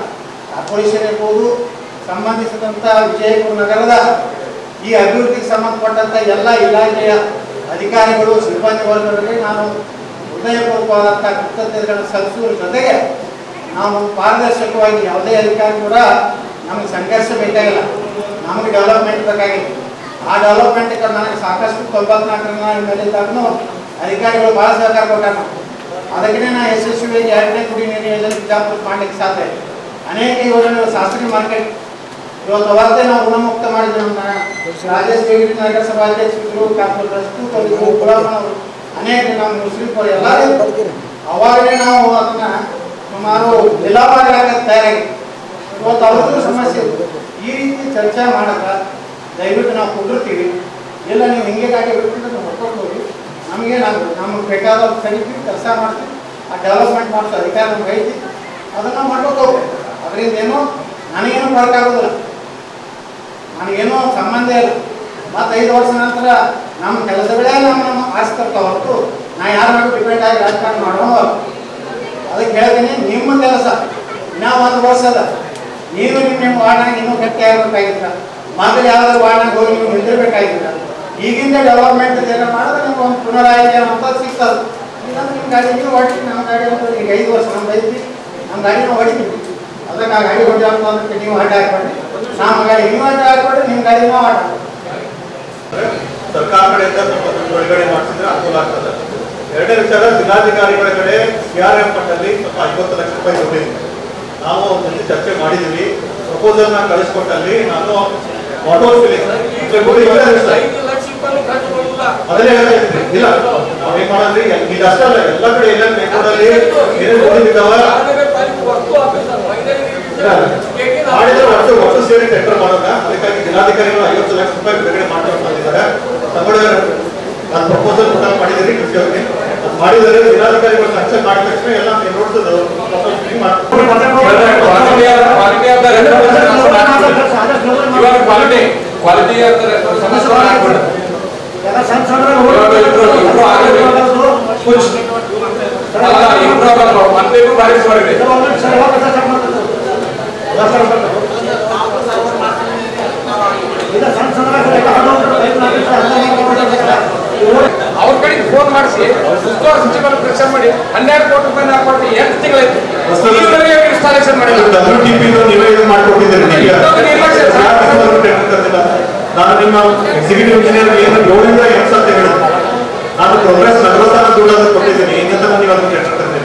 ಕಾರ್ಪೊರೇಷನ್ ಇರ್ಬೋದು, ಸಂಬಂಧಿಸಿದಂಥ ವಿಜಯಪುರ ನಗರದ ಈ ಅಭಿವೃದ್ಧಿಗೆ ಸಂಬಂಧಪಟ್ಟಂಥ ಎಲ್ಲ ಇಲಾಖೆಯ ಅಧಿಕಾರಿಗಳು, ಸಿಬ್ಬಂದಿ ವರ್ಗಗಳಿಗೆ ನಾನು ಹೃದಯಪೂರ್ವಕವಾದಂಥ ಕೃತಜ್ಞತೆಗಳನ್ನು ಸಲ್ಲಿಸುವ ಜೊತೆಗೆ ನಾವು ಪಾರದರ್ಶಕವಾಗಿ ಯಾವುದೇ ಅಧಿಕಾರಿ ಕೂಡ ನಮಗೆ ಸಂಘರ್ಷ ಬೇಕಾಗಿಲ್ಲ, ನಮಗೆ ಡೆವಲಪ್ಮೆಂಟ್ ಬೇಕಾಗಿಲ್ಲ. ಆ ಡೆವಲಪ್ಮೆಂಟ್ಗೆ ನನಗೆ ಸಾಕಷ್ಟು 94ರ ಮೇಲಿದ್ದಾಗೂ ಅಧಿಕಾರಿಗಳು ಭಾಳ ಸಹಕಾರ ಕೊಟ್ಟಾಗ ಅದಕ್ಕೆ ನಾನು ಯಶಸ್ವಿಯಾಗಿ 2ನೇ ಕುಡಿ ನೀರು ಯೋಜನೆ ಬಿಜಾಪುರ ಮಾಡಲಿಕ್ಕೆ ಸಾಧ್ಯ. ಅನೇಕ ಯೋಜನೆಗಳು ಶಾಸ್ತ್ರಿ ಮಾರ್ಕೆಟ್ ಇವತ್ತು ಅವತ್ತೇ ನಾವು ಋಣಮುಕ್ತ ಮಾಡಿದ್ರು. ನಮ್ಮ ರಾಜೇಶ್ ಬೇಗರಿ ನಗರಸಭಾ ಅಧ್ಯಕ್ಷರು, ಅನೇಕ ನಮ್ಮ ಮುಸ್ಲಿಮರು ಎಲ್ಲರೂ ಅವಾಗಲೇ ನಾವು ಅದನ್ನ ಸುಮಾರು ವಿಲಾಪಾಗ ತಯಾರಾಗಿ ಇವತ್ತು ಅವ್ರದ್ದು ಸಮಸ್ಯೆ. ಈ ರೀತಿ ಚರ್ಚೆ ಮಾಡಕ ದಯವಿಟ್ಟು ನಾವು ಕುದುರ್ತೀವಿ. ಇಲ್ಲ ನೀವು ಹಿಂಗೆ ಗಾಡಿ ಬಿಟ್ಬಿಟ್ಟು ನಾವು ಹೊರ್ಕೊಂಡು ಹೋಗಿ ನಮಗೆ ನಮಗೆ ಬೇಕಾದ ಕಲಿತೀವಿ, ಕೆಲಸ ಮಾಡ್ತೀವಿ, ಆ ಡೆವಲಪ್ಮೆಂಟ್ ಮಾಡಿಸೋ ಅಧಿಕಾರ ನಮ್ಗೆ ಐತಿ, ಅದನ್ನು ಮಾಡ್ಕೊಂಡು ಹೋಗ್ಬೇಕು. ಅದರಿಂದ ಏನೋ ನನಗೇನು ಫರಕ್ ಆಗೋದಿಲ್ಲ, ನನಗೇನೋ ಸಂಬಂಧ ಇಲ್ಲ. ಮತ್ತು 5 ವರ್ಷ ನಂತರ ನಮ್ಮ ಕೆಲಸಗಳೇ ನಮ್ಮ ಆಸ್ತಿ ತರ್ತಾವ ಹೊರತು ನಾ ಯಾರ ಮೇಲೆ ಡಿಪೆಂಡ್ ಆಗಿ ರಾಜಕಾರಣ ಮಾಡೋದು. ಅದಕ್ಕೆ ಹೇಳ್ತೀನಿ, ನಿಮ್ಮ ಕೆಲಸ ಇನ್ನೂ 1 ವರ್ಷ ಅದ. ನೀವು ನಿಮ್ಮ ವಾರ್ಡ್ನಾಗ ಇನ್ನೂ ಗಟ್ಟಿ ಆಗಬೇಕಾಗಿಲ್ಲ. ಮೊದಲು ಯಾವ್ದಾದ್ರು ವಾರ್ಡ್ನಾಗ ಹೋಗಿ ನೀವು ನಿಂದಿರ್ಬೇಕಾಗಿಲ್ಲ. ಈಗಿಂದ ಡೆವಲಪ್ಮೆಂಟ್ ಏನೋ ಮಾಡಿದ್ರೆ ನಿಮ್ಗೆ ಒಂದು ಪುನರಾಯ್ಕೆ ಅಂತ ಸಿಗ್ತದೆ. ಇಲ್ಲಾಂದ್ರೆ ನಿಮ್ಮ ಗಾಡಿ ನೀವು ಹೊಡಿತೀವಿ, ನಮ್ಮ ಗಾಡಿ ಅಂತ ಈಗ 5 ವರ್ಷ ನಮ್ದು ಐತಿ, ನಮ್ಮ ಗಾಡಿ ನಾವು ಹೊಡಿತೀವಿ. ಅದಕ್ಕೆ ಆ ಗಾಡಿ ಹೊಡಿ ಅಂತಂದ್ರೆ ನೀವು ಅಡ್ಡ ಹಾಕ್ಬೇಡಿ, ನಮ್ಮ ಗಾಡಿ ನೀವು ಅಡ್ಡ ಹಾಕ್ಬೇಡಿ, ನಿಮ್ಮ ಗಾಡಿ ನಾವು ಅಡ್ಡ ಸರ್ಕಾರ ಕಡೆಯಿಂದ ಸ್ವಲ್ಪ ಬಿಡುಗಡೆ ಮಾಡಿಸಿದ್ರೆ ಅನುಕೂಲ ಆಗ್ತದೆ. 2ನೇ ವಿಚಾರ, ಜಿಲ್ಲಾಧಿಕಾರಿಗಳ ಕಡೆ CRM ಫಂಡಲ್ಲಿ ಸ್ವಲ್ಪ 50 ಲಕ್ಷ ರೂಪಾಯಿ ದುಡ್ಡಿದೆ. ನಾವು ಒಂದು ಚರ್ಚೆ ಮಾಡಿದ್ದೀವಿ. ಪ್ರಪೋಸಲ್ನ ಕಳಿಸ್ಕೊಟ್ಟಲ್ಲಿ ನಾನು ಆಟೋ ಫಿಲಿಂಗ್ ಅದನ್ನೇ ಹೇಳ್ತೀನಿ. ಇಲ್ಲ ನಾವೇನ್ ಮಾಡಿದ್ರಿ, ಇದಷ್ಟೇ ಅಲ್ಲ, ಎಲ್ಲ ಕಡೆ ಎಲ್ಲ ಮೆಟ್ರೋದಲ್ಲಿ ಏನೇನು ನೋಡಿದ್ದಾವ ಮಾಡಿದ್ರೆ ಒಟ್ಟು ಸೇರಿ ಟೆಂಡರ್ ಮಾಡೋಣ. ಅದಕ್ಕಾಗಿ ಜಿಲ್ಲಾಧಿಕಾರಿಗಳು 50 ಲಕ್ಷ ರೂಪಾಯಿ ಬಿಡುಗಡೆ ಮಾಡ್ಕೊಂಡಿದ್ದಾರೆ. ನಾನು ಪ್ರಪೋಸಲ್ ಕೂಡ ಮಾಡಿದ್ದೀರಿ ಕೃಷಿ ಅವರಿಗೆ. ಮಾಡಿದರೆ ಜಿಲ್ಲಾಧಿಕಾರಿಗಳು ಸಕ್ಸಸ್ ಮಾಡಿದ ತಕ್ಷಣ ಎಲ್ಲ ನೋಡ್ತದೆ ಕ್ವಾಲಿಟಿ ಅವ್ರ ಕಡೆ ಫೋನ್ ಮಾಡಿಸಿ ಉಸ್ತುವಾರಿ ಸಚಿವರು ಪ್ರೆಷರ್ ಮಾಡಿ 12 ಕೋಟಿ ರೂಪಾಯಿ ಹಾಕೊಟ್ಟು 8 ತಿಂಗಳಾಯ್ತು ಇನ್ಸ್ಟಾಲೇಷನ್ ಮಾಡಿಲ್ಲ. ನೀವೇ ಇದು ಮಾಡ್ಕೊಟ್ಟಿದ್ದೀರಿ. ನಾನು ನಿಮ್ಮ ಎಕ್ಸಿಕ್ಯೂಟಿವ್ ಇಂಜಿನಿಯರ್ ಏನು 7 ರಿಂದ 8 ಸಲ ಹೇಳಿದೆ. ನಾನು ಪ್ರೋಗ್ರೆಸ್ 40 ದುಡ್ಡನ್ನು ಕೊಟ್ಟಿದ್ದೀನಿ. ಇನ್ನೊಂದು ನೀವು ಅದನ್ನು ಕೇಳ್ತಿದ್ದೀನಿ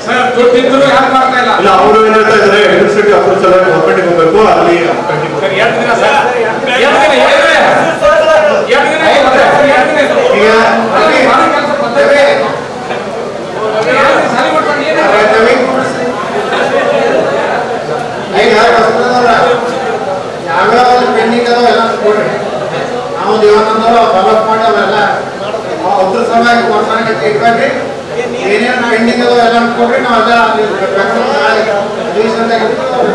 ಸರ್. ದುಡ್ಡು ಇದ್ರು ಯಾರು ಮಾಡ್ತಾ ಇಲ್ಲ. ಇಲ್ಲ ಅವರು ಏನ್ ಹೇಳ್ತಾ ಇದ್ದಾರೆ ಅಡ್ಮಿನಿಸ್ಟ್ರೇಟಿವ್ ಅಪ್ರೋಚ್ ಎಲ್ಲ ಗೌರ್ಮೆಂಟ್ಗೆ ಹೋಗ್ಬೇಕು ಅಲ್ಲಿ ಯಾವ್ಯಾವ ಪೆಂಡಿಂಗ್ ಅದಾವ ಎಲ್ಲ ಕೊಡ್ರಿ. ನಾವು ದೇವಾನಂದವರು ಡೆವಲಪ್ ಮಾಡಿ ಅವೆಲ್ಲ ಅದ್ರ ಸಲುವಾಗಿ ಕೊಡ್ಸಕ್ಕೆ ಇಟ್ಕೊಂಡ್ರಿ. ಏನೇನು ಪೆಂಡಿಂಗ್ ಅದಾವ ಎಲ್ಲ ಕೊಡ್ರಿ. ನಾವೆಲ್ಲ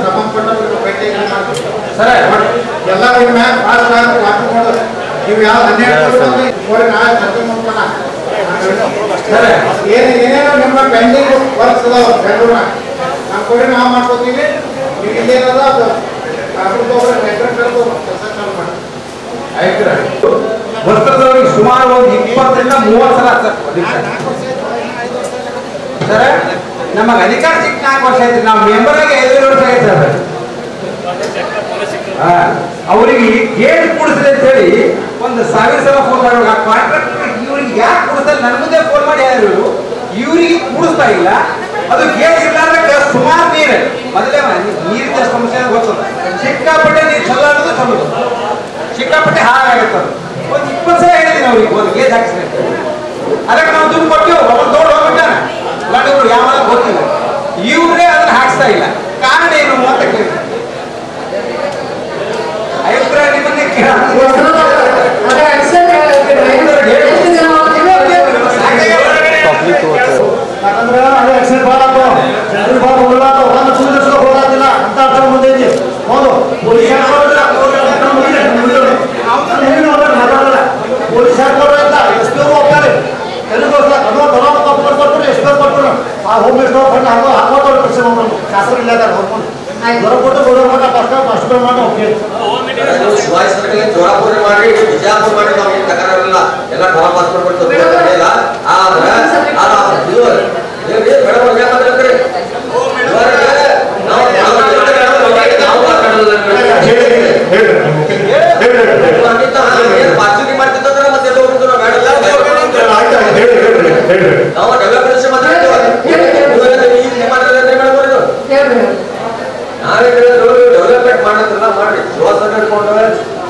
ಸಂಬಂಧಪಟ್ಟ ಭೇಟಿ ಸರ್ ಎಲ್ಲ ಮ್ಯಾಗ ಫಾಸ್ಟ್ ಆಗಿ ಹಾಕಿಕೊಂಡು ನೀವು ಯಾವ 12 ನಾಳೆ ಚರ್ಚೆ ಮಾಡ್ಕೋಣ. ಸರ್ ಏನೇನೋ ನಿಮ್ಮ ಪೆಂಡಿಂಗ್ ವರ್ಕ್ಸ್ ಅದಾವ ಬೆಂಗಳೂರ ನಮ್ಮ ಕೊಡಿ ನಾವು ಮಾಡ್ಕೋತೀವಿ. ನೀವು ಇಲ್ಲೇನದ ಅದು ವರ್ಷದವರಿಗೆ ಸುಮಾರು ಒಂದು 20 ರಿಂದ 30 ಸಲ ಸರ್ ನಮಗೆ ಅಧಿಕಾರ ಸಿಕ್ಕ 4 ವರ್ಷ ಆಯ್ತು. ನಾವು ಮೆಂಬರ್ ಆಗಿ 5 ವರ್ಷ ಆಯ್ತು ಸರ್. ಅವರಿಗೆ ಗೇಟ್ ಕೂಡಿಸ್ರಿ ಅಂತ ಹೇಳಿ 1,000 ಸಲ ಫೋನ್ ಮಾಡೋರು. ಆ ಕಾಂಟ್ರಾಕ್ಟರ್ ಇವ್ರಿಗೆ ಯಾಕೆ ಕೂಡಿಸ್ತಾರೆ ನನ್ನ ಮುಂದೆ ಫೋನ್ ಮಾಡಿ ಯಾರು ಇವ್ರಿಗೆ ಕೂಡಿಸ್ತಾ ಇಲ್ಲ. ಅದು ಗೇಟ್ ಇರ್ಲಾರ್ದಕ್ಕೆ ಸುಮಾರು ನೀರು ಮೊದಲೇ ನೀರಿನ ಸಮಸ್ಯೆ ಗೊತ್ತದ. ಸಿಕ್ಕಾಪಟ್ಟೆ ನೀರು ಚಲ್ಲಾಡೋದು ಚಲೋದು ಸಿಕ್ಕಾಪಟ್ಟೆ ಹಾಗಾಗಿರ್ತದೆ. ಒಂದು 20 ಸಲ ಹೇಳಿದ್ದೀನಿ ಅವ್ರಿಗೆ ಒಂದು ಗೇಜ್ ಹಾಕಿಸ್ರಿ. ಅದಕ್ಕೆ ನಾವು ದುಡ್ಡು ಕೊಟ್ಟು ಅವ್ರು ದೊಡ್ಡ ಹೋಗ್ಬಿಟ್ಟಾನ ಗಂಡಗಳು ಯಾವ ಗೊತ್ತಿಲ್ಲ. ಇವ್ರೇ ಅದನ್ನ ಹಾಕ್ಸ್ತಾ ಇಲ್ಲ. ಕಾರಣ ಏನು ಅಂತ ಕೇಳಿ ಅಭಿಪ್ರಾಯ ನಿಮ್ಮನ್ನೇ ಕೇಳ ಯಾಕಂದ್ರೆ ಅದು ಆಕ್ಸಿಡೆಂಟ್ ಭಾಳ ಜನರಿಗೆ ಭಾಳ ಹೋಗ್ಲಾತ ಒಂದು ಸುಮ್ಮನೆ ಹೋಗ್ಲಾತಿಲ್ಲ ಅಂತ ಅರ್ಥ ಮುಂದೆ ಐತಿ. ಹೌದು ಪೊಲೀಸ್ ಪೊಲೀಸ್ ಹಾಕೋರು ಅಂತ ಎಸ್ ಪಿ ಹೋಗ್ತಾರೆ ಎಲ್ಲರಿಗೋಸ್ಕರ ಅದು ಕೊಟ್ಟು ಎಸ್ ಪಿ ಕೊಟ್ಟು ಆ ಹೋಮ್ ಮಿನಿಸ್ಟರ್ ಫಂಡ್ ಹಾಕೋದು ಕೆಲಸ ಮಾಡ್ಕೊಂಡು ಶಾಸಕರು ಇಲ್ಲ ಹೋಗ್ಕೊಂಡು ಹೊರಕೊಟ್ಟು ಗೌರವ ಫಸ್ಟ್ ಮಾಡಿ ಹೋಗಿ ಶಿವಾಜಿ ಸರ್ಕಲ್ ಜೋರಾಪುರ ಮಾಡಿ ಬಿಜಾಪುರ ಮಾಡಿ ನಾವು ಏನು ತಕರಾರಿಲ್ಲ ಎಲ್ಲ ಡ್ರಾ ಪಾಸ್ ಮಾಡ್ಕೊಳ್ತೀವಿ ಆದ್ರೆ ಪಾರ್ಟಿ ಮಾಡ್ತಿದ್ದ ಮತ್ತೆ ನಾವು ಡೆವಲಪ್ಮೆಂಟ್ ನಾವೇ ಡೆವಲಪ್ಮೆಂಟ್ ಮಾಡೋದ್ರೆಲ್ಲ ಮಾಡ್ರಿ. ಶಿವಾಸನ ಹಿಡ್ಕೊಂಡು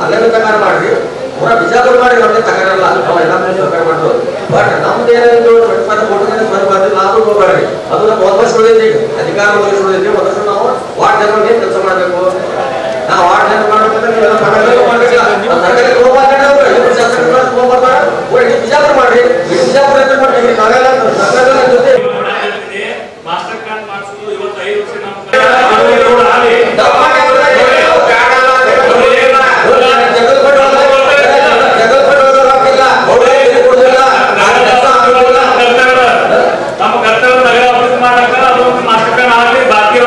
ಅಲ್ಲೇನು ತಕಾರ ಮಾಡ್ರಿ. ಪೂರಾ ಬಿಜಾಪುರ ಮಾಡಿ ನಮಗೆ ತಕಾರಲ್ಲ. ನಾವು ಎಲ್ಲ ತಕಾರ ಮಾಡೋದು. ಬಟ್ ನಮ್ದು ಏನಾದ್ರು 25 ಬಂದಿಲ್ಲ ಆದ್ರೂ ಹೋಗ್ಬೇಡ್ರಿ. ಅದು ನಮ್ಮ 1 ವರ್ಷ ಉಳಿದೈತಿ. ಅಧಿಕಾರ 1 ವರ್ಷ ಉಳಿದೈತಿ. 1 ವರ್ಷ ನಾವು ವಾರ್ಡ್ ಜನರು ಏನ್ ಕೆಲಸ ಮಾಡಬೇಕು. ನಾವು ವಾರ್ಡ್ ಜನರು ಮಾಡ್ಬೇಕಂದ್ರೆ ನೀವೆಲ್ಲ ಸರ್ಕಾರಕ್ಕೆ ಹೋಗ್ಬಾರ್ದು. ಶಾಸಕರು ಹೋಗ್ಬಾರ್ದು. ಬಿಜಾಪುರ ಮಾಡ್ರಿ. ಬಿಜಾಪುರ ಅಂತ ಮಾಡ್ರಿ. ನಾವೆಲ್ಲ ಸರ್ಕಾರದ ಜೊತೆ ಮಾಸ್ಟರ್ ಕಾರ್ಡ್ ಮಾಡಿಸೋದು ಇವತ್ತು 5 ವರ್ಷ ನಮ್ಮ ಕರ್ತವ್ಯ ನಗರ ಅಭಿವೃದ್ಧಿ ಮಾಡಕ್ಕೆ ಅದೊಂದು ಮಾಸ್ಟರ್ ಕಾರ್ಡ್ ಆಗಲಿ ಬಾಕಿ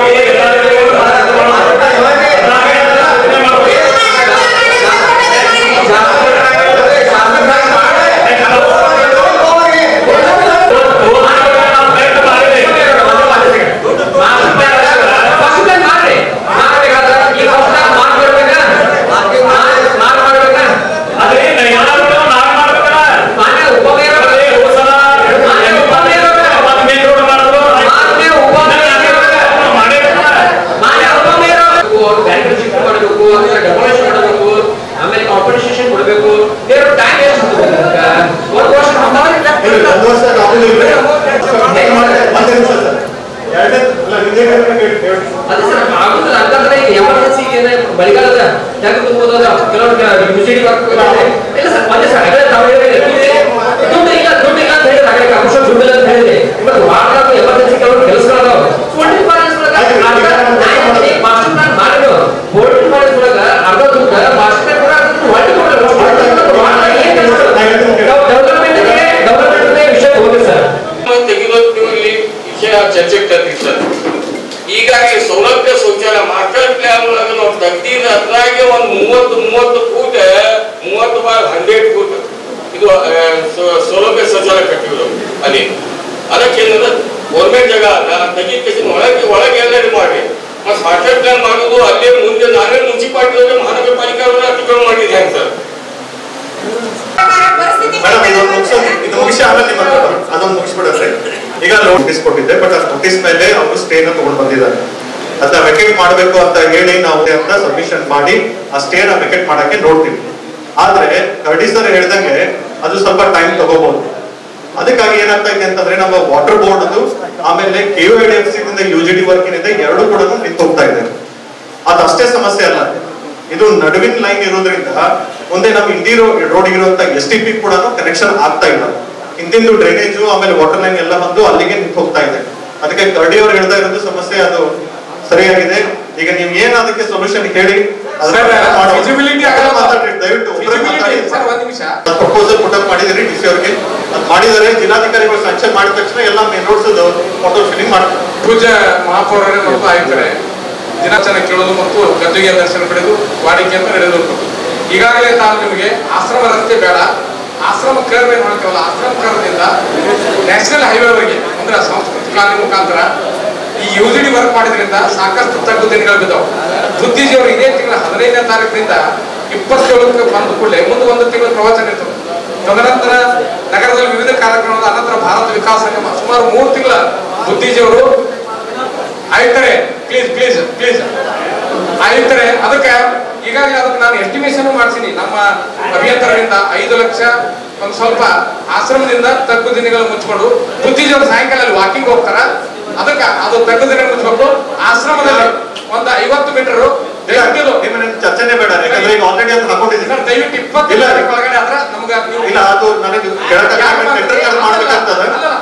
ಬಳಿಗಾಲದ ಜಾಗ ತುಂಬುವುದಾದ ಕೆಲವೊಂದು ಯುನಿವರ್ಸಿಟಿ ಇಲ್ಲ ಸರ್ ಒಂದೇ ಸರ್ ದುಡ್ಡು ಇಲ್ಲ ಅಂತ ಹೇಳಿದ್ರೆ ಅಂಶ ದುಡ್ಡಿಲ್ಲ ಅಂತ ಹೇಳಿದೆ. ಇವತ್ತು ವಾರದಾಗ ಎಮರ್ಜೆನ್ಸಿ ಕೆಲವೊಂದು ಕೆಲಸಗಳದಾವ. ಸ್ಪೋರ್ಟಿಂಗ್ ಕಾಲೇಜ್ ಮಾಸ್ಟರ್ ಪ್ಲಾನ್ ಮಾಡಿದ್ರು. ಸ್ಪೋರ್ಟಿಂಗ್ ಕಾಲೇಜ್ ಒಳಗ ಅರ್ಧ ದುಡ್ಡ ಮಾಸ್ಟರ್ ಡೆವಲಪ್ಮೆಂಟ್ ವಿಷಯ ಹೋಗಿ ಸರ್ ತೆಗೆದು ವಿಷಯ ಚರ್ಚೆಗೆ ತರ್ತೀವಿ ಸರ್. ಹೀಗಾಗಿ ಸೌಲಭ್ಯ ಶೌಚಾಲಯ ಮಾಸ್ಟರ್ ಪ್ಲಾನ್ ಒಳಗೆ ನಾವು ತೆಗ್ದಿದ ಅದ್ರಾಗೆ ಒಂದು 30 ಫೂಟ್ 30 × 100 ಫೂಟ್ ಇದು ಸೌಲಭ್ಯ ಶೌಚಾಲಯ ಕಟ್ಟಿದ್ರು ಅಲ್ಲಿ. ಅದಕ್ಕೆ ಗೌರ್ಮೆಂಟ್ ಜಾಗ ತೆಗಿದ ಒಳಗೆ ಎಲ್ಲರೂ ಮಾಡಿ ಮತ್ತೆ ಮಾಸ್ಟರ್ ಪ್ಲಾನ್ ಮಾಡೋದು ಅಲ್ಲೇ ಮುಂದೆ ನಾವೇ ಮುನ್ಸಿಪಾಲಿಟಿ ಮಹಾನಗರ ಪಾಲಿಕೆ ಅತಿಕ್ರಮಣ ಮಾಡಿದ್ದೆ ಹೆಂಗ್ ಸರ್? ಇದು ಮುಗಿಸಿ ಆಮೇಲೆ ಅದೊಂದು ಮುಗಿಸ್ಬಿಡ್ರಿ. ಈಗ ನೋಟಿಸ್ ಕೊಟ್ಟಿದ್ದೆ, ಬಟ್ ಆ ನೋಟಿಸ್ ಮೇಲೆ ಅವರು ಸ್ಟೇನ ತಗೊಂಡು ಬಂದಿದ್ದಾರೆ. ಅದನ್ನ ವೆಕೇಟ್ ಮಾಡಬೇಕು ಅಂತ ಹೇಳಿ ನಾವು ಅಂತ ಸಬ್ಮಿಷನ್ ಮಾಡಿ ಆ ಸ್ಟೇನ ವೆಕೇಟ್ ಮಾಡಕ್ಕೆ ನೋಡ್ತೀವಿ. ಆದ್ರೆ ಕರಡಿ ಸರ್ ಹೇಳ್ದಂಗೆ ಅದು ಸ್ವಲ್ಪ ಟೈಮ್ ತಗೋಬಹುದು. ಅದಕ್ಕಾಗಿ ಏನಾಗ್ತಾ ಇದೆ ಅಂತಂದ್ರೆ ನಮ್ಮ ವಾಟರ್ ಬೋರ್ಡ್ ಆಮೇಲೆ KOIDFC ದಿಂದ UGD ವರ್ಕಿನಿಂದ ಎರಡು ಕೂಡ ನಿಂತು ಹೋಗ್ತಾ ಇದೆ. ಅದಷ್ಟೇ ಸಮಸ್ಯೆ ಅಲ್ಲ, ಇದು ನಡುವಿನ ಲೈನ್ ಇರೋದ್ರಿಂದ ಮುಂದೆ ನಮ್ಮ ಇಂಡಿ ರೋಡ್ ಇರುವಂತ STP ಕೂಡ ಕನೆಕ್ಷನ್ ಆಗ್ತಾ ಇಲ್ಲ. ಹಿಂದಿಂದು ಡ್ರೈನೇಜು ಆಮೇಲೆ ವಾಟರ್ ಲೈನ್ ಎಲ್ಲ ಬಂದು ಅಲ್ಲಿಗೆ ನಿಂತು ಹೋಗ್ತಾ ಇದೆ. ಅದಕ್ಕೆ ಕರಡಿ ಅವ್ರು ಹೇಳ್ತಾ ಇರೋದು ಸಮಸ್ಯೆ ಅದು ಸರಿಯಾಗಿದೆ. ಈಗ ನೀವು ಏನ್ ಅದಕ್ಕೆ ಸೊಲ್ಯೂಷನ್ ಹೇಳಿ ಪ್ರಪೋಸಲ್ ಪುಟಪ್ ಮಾಡಿದಿರಿ DC ಅವ್ರಿಗೆ. ಅದು ಮಾಡಿದರೆ ಜಿಲ್ಲಾಧಿಕಾರಿಗಳು ಸ್ಯಾಂಕ್ಷನ್ ಮಾಡಿದ ತಕ್ಷಣ ಎಲ್ಲ ಮೇನ್ ರೋಡ್ಸ್ ಫೋಟೋ ಫಿಲಿಂಗ್ ಮಾಡ್ತಾರೆ. ಪೂಜಾ ಮಹಾಪೌರರೇ ಮತ್ತು ಆಯುಕ್ತರೇ ದಿನಾಚರಣೆ ಕೇಳೋದು ಮತ್ತು ಗದ್ದುಗೆ ದರ್ಶನ ಪಡೆದು ವಾಡಿಕೆ ಅಂತ ನಡೆದುಂಟು. ಈಗಾಗಲೇ ನಾನು ನಿಮಗೆ ಆಶ್ರಮ ರಸ್ತೆ ಬೇಡ, ಆಶ್ರಮ ಕರ್ವೆ ಮಾಡ್ತೀವಲ್ಲ, ಆಶ್ರಮ ಕರ್ವದಿಂದ ನ್ಯಾಷನಲ್ ಹೈವೇವರೆಗೆ ಅಂದ್ರೆ ಸಾಂಸ್ಕೃತಿಕ ಕಾಲನಿ ಮುಖಾಂತರ ಈ UGD ವರ್ಕ್ ಮಾಡಿದ್ರಿಂದ ಸಾಕಷ್ಟು ತಗ್ಗು ದಿನಗಳು ಬಿದ್ದಾವೆ. ಬುದ್ಧಿಜಿಯವರು ಇದೇ ತಿಂಗಳ 15ನೇ ತಾರೀಕಿನಿಂದ 27ಕ್ಕೆ ಬಂದ ಕೂಡಲೇ ಮುಂದೆ ಒಂದು ತಿಂಗಳ ಪ್ರವಚನ ಇರ್ತದೆ. ತದನಂತರ ನಗರದಲ್ಲಿ ವಿವಿಧ ಕಾರ್ಯಕ್ರಮದ ಅನಂತರ ಭಾರತ ವಿಕಾಸ ಸಂಗಮ ಸುಮಾರು 3 ತಿಂಗಳ ಬುದ್ಧಿಜಿಯವರು ಆಯುಕ್ತರೆ ಪ್ಲೀಸ್ ಆಯುಕ್ತರೆ ಅದಕ್ಕೆ ಈಗಾಗಲೇ ಅದಕ್ಕೆ ನಾನು ಎಸ್ಟಿಮೇಷನ್ ಮಾಡಿಸಿನಿ. ನಮ್ಮ ಅಭಿಯಂತರರಿಂದ 5 ಲಕ್ಷ ಒಂದು ಸ್ವಲ್ಪ ಆಶ್ರಮದಿಂದ ತಗ್ಗು ದಿನಗಳು ಮುಚ್ಚಿಕೊಂಡು ಬುದ್ಧಿಜಿಯವರು ಸಾಯಂಕಾಲ ವಾಕಿಂಗ್ ಹೋಗ್ತಾರ. ಅದಕ್ಕೆ ಅದು ತಗ್ಗು ದಿನ ಮುಚ್ಚಬೇಕು. ಆಶ್ರಮದಲ್ಲಿ ಒಂದು 50 ಮೀಟರ್ ಚರ್ಚೆನೆ ಬೇಡ, ಯಾಕಂದ್ರೆ ಈಗ ಆಲ್ರೆಡಿ ಅದು ಹಾಕೊಂಡಿದ್ದೀನಿ. ದಯವಿಟ್ಟು 20 ಒಳಗಡೆ ಆದ್ರೆ ನಮ್ಗೆ ಇಲ್ಲ, ಅದು ನನಗೆ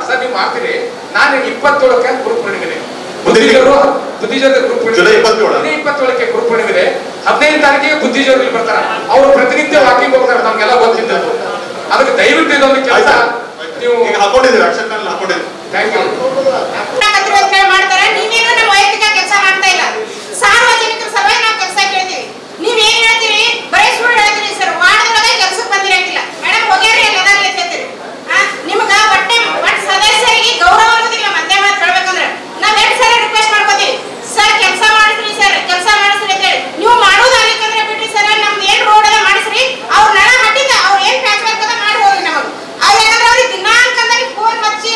ಸರ್ ನೀವು ಮಾಡ್ತೀರಿ. ನಾನು 27ಕ್ಕೆ ಗ್ರೂಪ್ ಮಾಡಿದ್ದೀನಿ. ಬುದ್ಧಿಜೀವಿ ಗ್ರೂಪ್ ಜುಲೈ 27ಕ್ಕೆ ಗ್ರೂಪ್ ಮಾಡಿದ್ರೆ 15ನೇ ತಾರೀಕಿಗೆ ಬುದ್ಧಿಜೀವಿ ಬರ್ತಾರ. ಅವರು ಪ್ರತಿನಿತ್ಯ ವಾಕಿಂಗ್ ಹೋಗ್ತಾರೆ, ನಮ್ಗೆಲ್ಲ ಗೊತ್ತಿದ್ದದ್ದು. ಅದಕ್ಕೆ ದಯವಿಟ್ಟು ಇದೊಂದು ಕೆಲಸ ನೀವು ಹಾಕೊಂಡಿದ್ದೀವಿ, ಆಕ್ಷನ್ ಪ್ಲಾನ್ ಹಾಕೊಂಡಿದ್ದೀವಿ. Thank you. ಮಾಡ್ತಾರೆ, ನೀವೇನು ನಮ್ಮ ವೈಯಕ್ತಿಕ ಕೆಲಸ ಮಾಡ್ತಾ ಇಲ್ಲ. ಸಾರ್ವಜನಿಕರ ಸಲುವಾಗಿ ನಾವು ಕೆಲಸ ಕೇಳ್ತೀವಿ. ನೀವೇನ್ ಹೇಳ್ತೀರಿ? ಬರೀ ಸುಳ್ಳು ಹೇಳ್ತೀರಿ ಸರ್. ವಾರ್ಡ್ದೊಳಗೆ ಕೆಲಸಕ್ಕೆ ಬಂದಿರಂಗಿಲ್ಲ. ಮೇಡಮ್ ಹೋಗ್ಯಾರಿ ಎಲ್ಲದಾಗ್ಲಿ ಅಂತ ಹೇಳ್ತೀರಿ. ನಿಮ್ಗ ಒಟ್ಟು ಸದಸ್ಯರಿಗೆ ಗೌರವ ಅನ್ನೋದಿಲ್ಲ. ಮತ್ತೆ ಮಾತು ಹೇಳ್ಬೇಕಂದ್ರೆ ನಾವ್ 2 ಸಲ ರಿಕ್ವೆಸ್ಟ್ ಮಾಡ್ಕೋತೀವಿ, ಸರ್ ಕೆಲಸ ಮಾಡಿಸ್ರಿ, ಸರ್ ಕೆಲಸ ಮಾಡಿಸ್ರಿ ಅಂತ ಹೇಳಿ. ನೀವು ಮಾಡೋದು ಅಲ್ಲಿಕಂದ್ರೆ ಬಿಡ್ರಿ ಸರ್, ನಮ್ದು ಏನ್ ರೋಡ್ ಅದ ಮಾಡಿಸ್ರಿ. ಅವ್ರ ನಳ ಹಟ್ಟಿದ ಅವ್ರು ಏನ್ ಪ್ಯಾಚ್ ವರ್ಕ್ ಅದ ಮಾಡಿ ಹೋಗ್ರಿ ನಮಗೆ. ಯಾಕಂದ್ರೆ ಅವ್ರಿಗೆ ದಿನಾಂಕದಲ್ಲಿ ಫೋನ್ ಹಚ್ಚಿ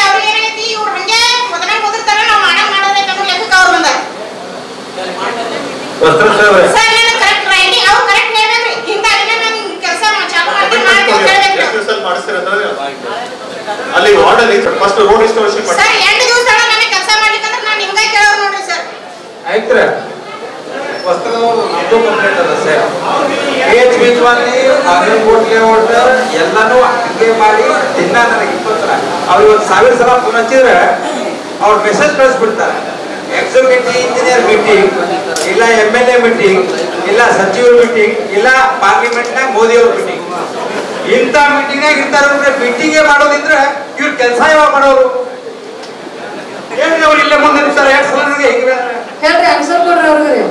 ಅವ್ರಿಗೆ ಏನಾಗೈತಿ, ಇವ್ರು ಹಂಗೆ ಮೊದಲೇ ಮುದಿರ್ತಾರ, ನಾವು ಮಾಡೋದ್ರೆ ನಮ್ಮ ಲೆಕ್ಕಕ್ಕೆ ಅವ್ರು ಬಂದಾರ. ಸರ್ ನಾನು ಕರೆಕ್ಟ್ ರೈಡಿ ಅವ್ರು ಕರೆಕ್ಟ್ ಹೇಳ್ಬೇಕ್ರಿ. ಇಂತ ನಾನು ಕೆಲಸ ಚಾಲು ಮಾಡ್ತೀನಿ ಅಲ್ಲಿ ವಾರ್ಡ್ ಅಲ್ಲಿ ಫಸ್ಟ್ ರೋಡ್ ರಿಸ್ಟೋರೇಷನ್ ಮಾಡಿ ಸರ್. 2 ದಿವಸ ನನಗೆ ಕೆಲಸ ಮಾಡ್ಲಿಕ್ಕಂದ್ರೆ ನಾನು ನಿಮ್ಗೆ ಕೇಳೋರು ನೋಡ್ರಿ ಸರ್. ಆಯ್ತ್ರೆ ವಸ್ತ್ರದವರು ನಮ್ದು ಕಂಪ್ಲೇಂಟ್ ಅದ ಸರ್. ಎಲ್ಲಾನು ಹಂಗೆ ಮಾಡಿ ದಿನ ನನಗೆ 20 ಅವ್ರು 1000 ಸಲ ಫೋನ್ ಹಚ್ಚಿದ್ರೆ ಅವ್ರು ಮೆಸೇಜ್ ಕಳಿಸ್ಬಿಡ್ತಾರೆ. ಎಕ್ಸಿಕ್ಯೂಟಿವ್ ಇಂಜಿನಿಯರ್ ಮೀಟಿಂಗ್, ಇಲ್ಲ MLA ಮೀಟಿಂಗ್, ಇಲ್ಲ ಸಚಿವರು ಮೀಟಿಂಗ್, ಇಲ್ಲ ಪಾರ್ಲಿಮೆಂಟ್ನಾಗ ಮೋದಿ ಅವ್ರ ಮೀಟಿಂಗ್. ಇಂಥ ಮೀಟಿಂಗ್ನಾಗ ಇರ್ತಾರೆ. ಮೀಟಿಂಗೇ ಮಾಡೋದಿದ್ರೆ ಇವ್ರು ಕೆಲಸ ಯಾವಾಗ ಮಾಡೋರು ಹೇಳ್ರಿ. ಅವ್ರು ಇಲ್ಲೇ ಮುಂದೆ ನಿಂತಾರೆ. 2 ಸಲ ನನಗೆ ಹೇಗೆ ಹೇಳ್ರಿ ಆನ್ಸರ್ ಕೊಡ್ರಿ ಅವ್ರಿಗೆ.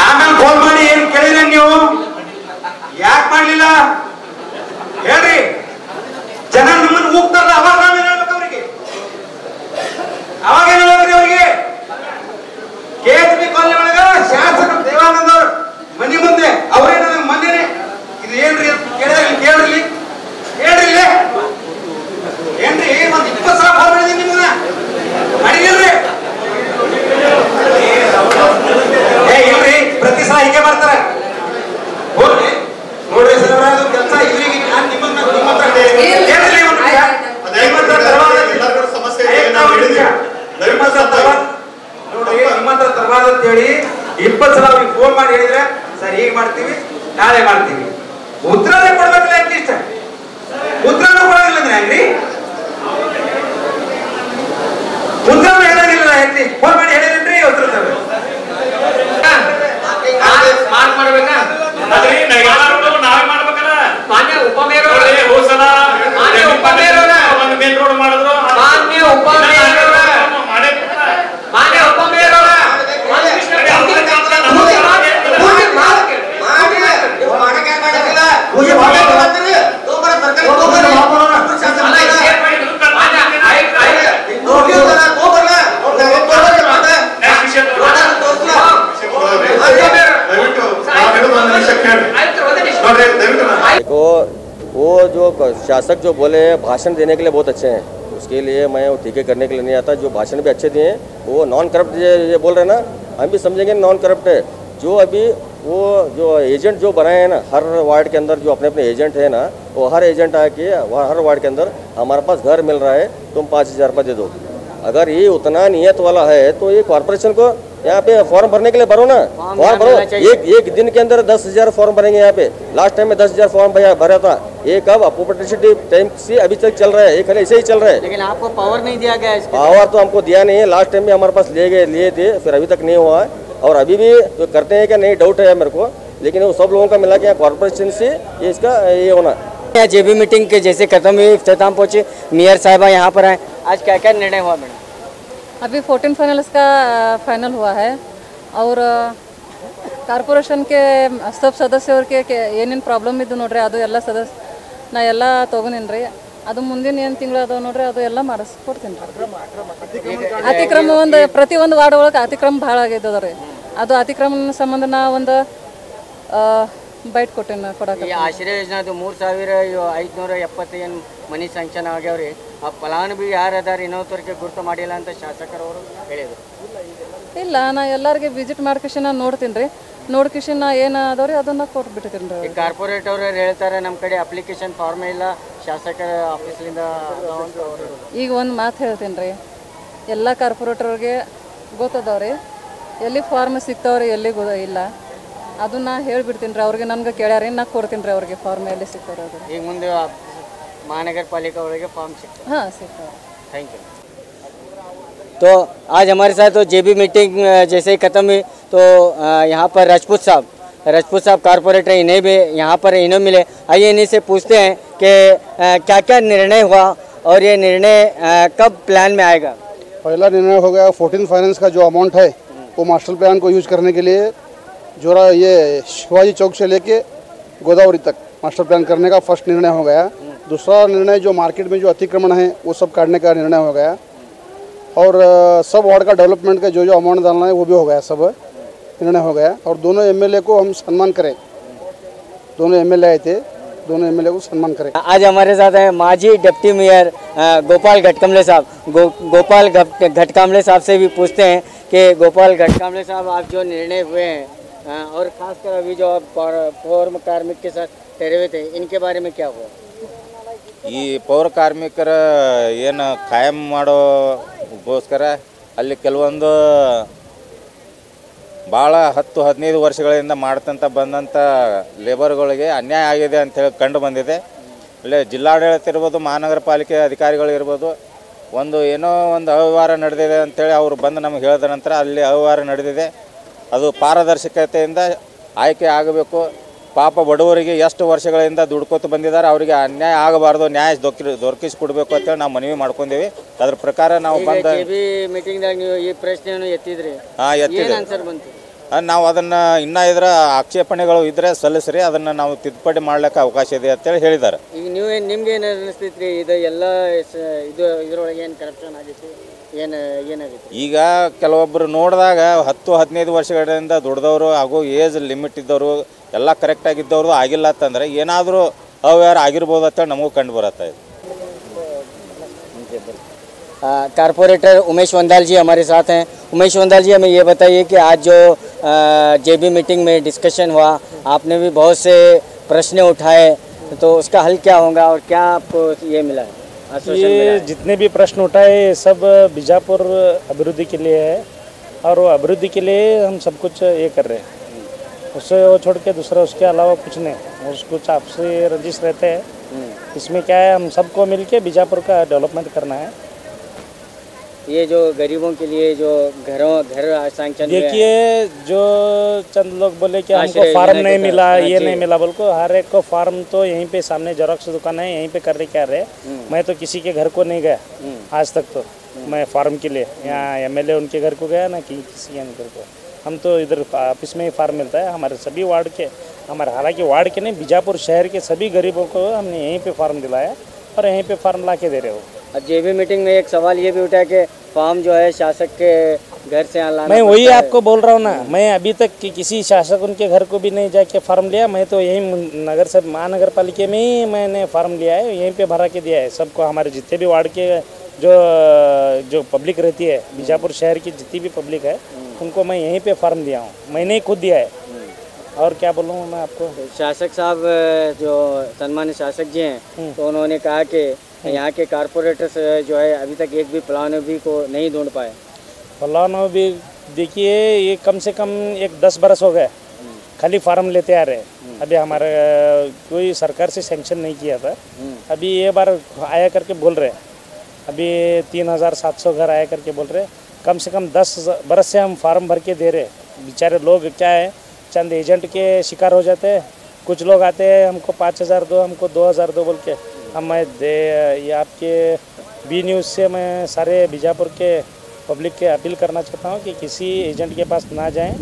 ಆಮೇಲೆ ಫೋನ್ ಮಾಡಿ ಏನ್ ಕೇಳಿದ್ರೆ ನೀವು ಯಾಕೆ ಮಾಡ್ಲಿಲ್ಲ ಹೇಳ್ರಿ. ಜನ ನಿಮ್ಮನ್ನು ಹೋಗ್ತಾರಲ್ಲ, ಅವಾಗ ನಾವೇನ್ ಹೇಳ್ಬೇಕು ಅವ್ರಿಗೆ? ಅವಾಗ ಏನ್ ಹೇಳ್ಬೇಕ್ರಿ ಅವ್ರಿಗೆ? KHB ಕಾಲನಿ ಒಳಗ ಶಾಸಕ ದೇವಾನಂದ ಅವ್ರ ಮನೆ ಮುಂದೆ ಅವ್ರೇನ ಮೊನ್ನೆನೆ ಇದು ಏನ್ರಿ ಕೇಳ್ರಿ ಏನ್ರಿ ಒಂದ್ 20 ಸಲ ಫೋನ್ ಮಾಡಿದೀನಿ ನಿಮ್ಗೆ ಮಾಡಿದಿಲ್ರಿ? ಇಲ್ರಿ, ಪ್ರತಿ ಸಲ ಹೀಗೆ ಮಾಡ್ತಾರೆ. ಹೋಗ್ರಿ ನೋಡ್ರಿ ಸರ್, ಕೆಲಸ ಇವ್ರಿಗೆ ನಾನು ನಿಮ್ಮ ಹತ್ರ ತರಬಾರ್ದು ಅಂತ ಹೇಳಿ 20 ಸಲ ಅವ್ರಿಗೆ ಫೋನ್ ಮಾಡಿ ಹೇಳಿದ್ರೆ ಸರ್ ಈಗ ಮಾಡ್ತೀವಿ, ನಾಳೆ ಮಾಡ್ತೀವಿ. ಉತ್ತರನೇ ಕೊಡ್ಬೇಕಲ್ಲ, ಅಟ್ಲೀಸ್ಟ್ ಉತ್ತರನೂ ಕೊಡೋದಿಲ್ಲ ಅಂದ್ರೆ ಹೆಂಗ್ರಿ? ಉತ್ತರನೂ ಹೇಳೋದಿಲ್ಲ, ಅಟ್ಲೀಸ್ಟ್ ಫೋನ್ ಮಾಡಿ ಹೇಳಿದ್ರಿ ಉತ್ತರ ಮಾಡ್ಬೇಕಾ? ನಾವೇ ಮಾಡ್ಬೇಕಲ್ಲ. ಮಾನ್ಯ ಉಪಮೇಯರ್ ಹೋಸಲ ಒಂದು ಮೇನ್ ರೋಡ್ ಮಾಡಿದ್ರು. ಮಾನ್ಯ ಉಪಮೇಯರ್ वो जो शासक जो बोले भाषण देने के लिए बहुत अच्छे हैं, उसके लिए मैं वो टीके करने के लिए नहीं आता। जो भाषण भी अच्छे दिए हैं वो नॉन करप्ट ये बोल रहे हैं ना, हम भी समझेंगे नॉन करप्ट है। जो अभी वो जो एजेंट जो बनाए हैं ना, हर वार्ड के अंदर जो अपने अपने एजेंट है ना, वो हर एजेंट आके हर वार्ड के अंदर हमारे पास घर मिल रहा है, तुम 5,000 रुपये दे दो। अगर ये उतना नियत वाला है तो ये कॉर्पोरेशन को यहाँ पे फॉर्म भरने के लिए भरो ना, फॉर्म भरो। एक दिन के अंदर 10,000 फॉर्म भरेंगे यहाँ पे। लास्ट टाइम में 10,000 फॉर्म भरा था। ये कब अपॉर्चुनिटी टाइम से अभी तक चल रहा है, ये खाली ऐसे ही चल रहा है। लेकिन आपको पावर नहीं दिया गया। पावर तो हमको दिया नहीं है। लास्ट टाइम में हमारे पास लिए थे, फिर अभी तक नहीं हुआ है। और अभी भी तो करते हैं क्या नहीं, डाउट है मेरे को। लेकिन वो सब लोगों का मिला के कॉर्पोरेशन से ये इसका ये होना। जेबी मीटिंग के जैसे खत्म हुई, इख्तिताम पहुंचे, मेयर साहिबा यहाँ पर आए, आज क्या क्या निर्णय हुआ मैडम? अभी 14 फाइनल्स का फाइनल हुआ है और ಕಾರ್ಪೊರೇಷನ್ ಕೆ सब ಸದಸ್ಯರಿಗೆ ಏನೇನು ಪ್ರಾಬ್ಲಮ್ ಇದ್ದು ನೋಡ್ರಿ ಅದು ಎಲ್ಲ ನಾ ಎಲ್ಲ ತಗೊಂಡಿನ್ರಿ. ಅದು ಮುಂದಿನ ಏನು ತಿಂಗಳು ಅದಾವ ನೋಡ್ರಿ, ಅದು ಎಲ್ಲ ಮಾಡಿಸ್ಕೊಡ್ತೀನಿ ರೀ. ಅತಿಕ್ರಮ ಒಂದು ಪ್ರತಿಯೊಂದು ವಾರ್ಡ್ ಒಳಗೆ ಅತಿಕ್ರಮ ಭಾಳ ಆಗಿದ್ದದ ರೀ. ಅದು ಅತಿಕ್ರಮನ ಸಂಬಂಧ ನಾ ಒಂದು ಬೈಟ್ ಕೊಟ್ಟೇನೆ ಕೊಡಕ್ಕೆ. ಈ ಆಶ್ರಯ ಯೋಜನೆದು 3,570 ಏನು ಮನಿ ಸ್ಯಾಂಕ್ಷನ್ ಆಗ್ಯಾವ್ರಿ. ಆ ಫಲಾನುಭವಿ ಯಾರು ಅದಾರ ಇನ್ನೊತ್ತವರಿಗೆ ಗುರುತು ಮಾಡಿಲ್ಲ ಅಂತ ಶಾಸಕರವರು ಹೇಳಿದರು. ಇಲ್ಲ, ನಾ ಎಲ್ಲರಿಗೆ ವಿಸಿಟ್ ಮಾಡ್ಕೇಶನ್ ನಾ ನೋಡ್ತೀನಿ ರೀ. ನೋಡ್ಕೇಶನ್ ನಾ ಏನು ಅದಾವ್ರಿ ಅದನ್ನ ಕೊಟ್ಬಿಟ್ಟಿದ್ದೀನಿ ರೀ. ಕಾರ್ಪೊರೇಟ್ ಅವರು ಹೇಳ್ತಾರೆ ನಮ್ಮ ಕಡೆ ಅಪ್ಲಿಕೇಶನ್ ಫಾರ್ಮ್ ಇಲ್ಲ, ಶಾಸಕರ ಆಫೀಸ್ಲಿಂದ. ಈಗ ಒಂದು ಮಾತು ಹೇಳ್ತೀನಿ ರೀ, ಎಲ್ಲ ಕಾರ್ಪೊರೇಟರ್ಗೆ ಗೊತ್ತದವ್ರಿ ಎಲ್ಲಿ ಫಾರ್ಮ್ ಸಿಗ್ತಾವ್ರಿ ಎಲ್ಲಿ ಇಲ್ಲ. ಅದನ್ನ ಹೇಳ್ಬಿಡ್ತೀನಿ ರೀ ಅವ್ರಿಗೆ. ನನ್ಗೆ ಕೇಳ್ಯಾರ, ನಾ ಕೊಡ್ತೀನಿ ರೀ ಅವ್ರಿಗೆ ಫಾರ್ಮ್ ಎಲ್ಲಿ ಸಿಗ್ತಾವ್ರಿ. ಅದು ಈಗ ಮುಂದೆ महानगर पालिका वाले फॉर्म सिक्का। हाँ सिक्का। Thank you. तो आज हमारे साथ तो जेबी मीटिंग जैसे ही ख़त्म हुई तो यहाँ पर राजपूत साहब कारपोरेटर इन्हें भी यहाँ पर इन्हें मिले। आइए इन्हीं से पूछते हैं कि क्या क्या निर्णय हुआ और ये निर्णय कब प्लान में आएगा? पहला निर्णय हो गया 14 फाइनेंस का जो अमाउंट है वो मास्टर प्लान को यूज करने के लिए जोरा ये शिवाजी चौक से लेके गोदावरी तक मास्टर प्लान करने का फर्स्ट निर्णय हो गया। दूसरा निर्णय जो मार्केट में जो अतिक्रमण है वो सब काटने का निर्णय हो गया। और सब वार्ड का डेवलपमेंट का जो अमाउंट डालना है वो भी हो गया, सब निर्णय हो गया। और दोनों एमएलए को हम सम्मान करें, दोनों एमएलए आए थे, दोनों एमएलए को सम्मान करें। आज हमारे साथ हैं माजी डिप्टी मेयर गोपाल घटकामले साहब। गोपाल घटकामले साहब से भी पूछते हैं कि गोपाल घटकामले साहब, आप जो निर्णय हुए हैं और खासकर अभी जो आप पौर कार्मिक के साथ ठहरे हुए थे, इनके बारे में क्या हुआ? ಈ ಪೌರ ಕಾರ್ಮಿಕರ ಏನು ಕಾಯಂ ಮಾಡೋಗೋಸ್ಕರ ಅಲ್ಲಿ ಕೆಲವೊಂದು ಭಾಳ 10-15 ವರ್ಷಗಳಿಂದ ಮಾಡ್ತಂತ ಬಂದಂಥ ಲೇಬರ್ಗಳಿಗೆ ಅನ್ಯಾಯ ಆಗಿದೆ ಅಂಥೇಳಿ ಕಂಡು ಬಂದಿದೆ. ಅಲ್ಲೇ ಜಿಲ್ಲಾಡಳಿತ ಇರ್ಬೋದು, ಮಹಾನಗರ ಪಾಲಿಕೆ ಅಧಿಕಾರಿಗಳು ಇರ್ಬೋದು, ಏನೋ ಒಂದು ಅವ್ಯವಹಾರ ನಡೆದಿದೆ ಅಂಥೇಳಿ ಅವರು ಬಂದು ನಮಗೆ ಹೇಳಿದ ನಂತರ ಅಲ್ಲಿ ಅವ್ಯವಹಾರ ನಡೆದಿದೆ. ಅದು ಪಾರದರ್ಶಕತೆಯಿಂದ ಆಯ್ಕೆ ಆಗಬೇಕು. ಪಾಪ ಬಡವರಿಗೆ ಎಷ್ಟು ವರ್ಷಗಳಿಂದ ದುಡ್ಕೋತ ಬಂದಿದ್ದಾರೆ, ಅವರಿಗೆ ಅನ್ಯಾಯ ಆಗಬಾರ್ದು, ನ್ಯಾಯ ದೊರಕಿಸಿಕೊಡ್ಬೇಕು ಅಂತೇಳಿ ನಾವು ಮನವಿ ಮಾಡ್ಕೊಂಡೇವಿ. ಅದ್ರ ಪ್ರಕಾರ ನಾವು ಬಂದ ಮೀಟಿಂಗ್ದಾಗ ನೀವು ಈ ಪ್ರಶ್ನೆಯನ್ನು ಎತ್ತಿದ್ರಿ. ನಾವು ಅದನ್ನು ಇನ್ನೂ ಇದರ ಆಕ್ಷೇಪಣೆಗಳು ಇದ್ದರೆ ಸಲ್ಲಿಸ್ರಿ, ಅದನ್ನು ನಾವು ತಿದ್ದುಪಡಿ ಮಾಡ್ಲಿಕ್ಕೆ ಅವಕಾಶ ಇದೆ ಅಂತೇಳಿ ಹೇಳಿದ್ದಾರೆ. ಈಗ ನಿಮ್ಗೆ ಏನು ಅನಿಸ್ತೈತ್ರಿ? ಇದು ಎಲ್ಲ ಇದರೊಳಗೆ ಏನು ಕರಪ್ಷನ್ ಆಗಿತ್ತು, ಏನಾಗಿತ್ತು? ಈಗ ಕೆಲವೊಬ್ಬರು ನೋಡಿದಾಗ 10-15 ವರ್ಷಗಳಿಂದ ದುಡ್ದವರು ಹಾಗೂ ಏಜ್ ಲಿಮಿಟ್ ಇದ್ದವರು ಎಲ್ಲ ಕರೆಕ್ಟಾಗಿದ್ದವರು ಆಗಿಲ್ಲ ಅಂತಂದರೆ ಏನಾದರೂ ಅವ್ಯವಹಾರ ಆಗಿರ್ಬೋದು ಅಂತ ನಮಗೂ ಕಂಡು ಬರುತ್ತೆ. कारपोरेटर उमेश वंदाल जी हमारे साथ हैं। उमेश वंदाल जी, हमें ये बताइए कि आज जो जेबी मीटिंग में डिस्कशन हुआ, आपने भी बहुत से प्रश्न उठाए, तो उसका हल क्या होगा और क्या आपको ये मिला है? ये जितने भी प्रश्न उठाए सब बीजापुर अभिवृद्धि के लिए है और वो अभिवृद्धि के लिए हम सब कुछ ये कर रहे हैं। उससे वो छोड़ के दूसरा उसके अलावा कुछ नहीं, कुछ आपसे रंजिश रहते हैं। इसमें क्या है, हम सबको मिलके बीजापुर का डेवलपमेंट करना है। ये जो गरीबों के लिए जो घर सैंक्शन, देखिए जो चंद लोग बोले कि हमको फार्म नहीं मिला, ये नहीं मिला, बोल को हर एक को फार्म तो यहीं पे सामने जेरॉक्स दुकान है, यहीं पे कर रहे क्या रहे। मैं तो किसी के घर को नहीं गया आज तक, तो मैं फार्म के लिए यहाँ एमएलए उनके घर को गया ना कि किसी के घर को। हम तो इधर ऑफिस में ही फार्म मिलता है हमारे सभी वार्ड के, हमारे हालांकि वार्ड के नहीं, बीजापुर शहर के सभी गरीबों को हमने यहीं पे फार्म दिलाया और यहीं पे फार्म ला के दे रहे हो। अब जेबी मीटिंग में एक सवाल ये भी उठा कि फॉर्म जो है शासक के घर से यहाँ लाना मैं वही पड़ता है। आपको बोल रहा हूँ ना, मैं अभी तक किसी शासक उनके घर को भी नहीं जाके फार्म लिया। मैं तो यही नगर से महानगर पालिका में ही मैंने फार्म लिया है, यहीं पे भरा के दिया है सबको। हमारे जितने भी वार्ड के जो पब्लिक रहती है, बीजापुर शहर की जितनी भी पब्लिक है, उनको मैं यहीं पे फार्म दिया हूँ, मैंने ही खुद दिया है। और क्या बोलूँ मैं आपको। शासक साहब जो सम्मानित शासक जी हैं, तो उन्होंने कहा कि यहाँ के कारपोरेटर्स जो है अभी तक एक भी फलानुभी को नहीं ढूंढ पाए। फलानुभी देखिए, ये कम से कम 10 बरस हो गए खाली फार्म लेते आ रहे। अभी हमारा कोई सरकार से सैंक्शन नहीं किया था, अभी ये बार आया करके बोल रहे हैं। अभी 3700 घर आया करके बोल रहे। कम से कम 10 बरस से हम फार्म भर के दे रहे। बेचारे लोग क्या है, चंद एजेंट के शिकार हो जाते हैं। कुछ लोग आते हैं, हमको 5000 दो, हमको 2000 दो बोल के। अब मैं ये आपके बी न्यूज़ से मैं सारे बीजापुर के पब्लिक के अपील करना चाहता हूँ कि किसी एजेंट के पास ना जाएं,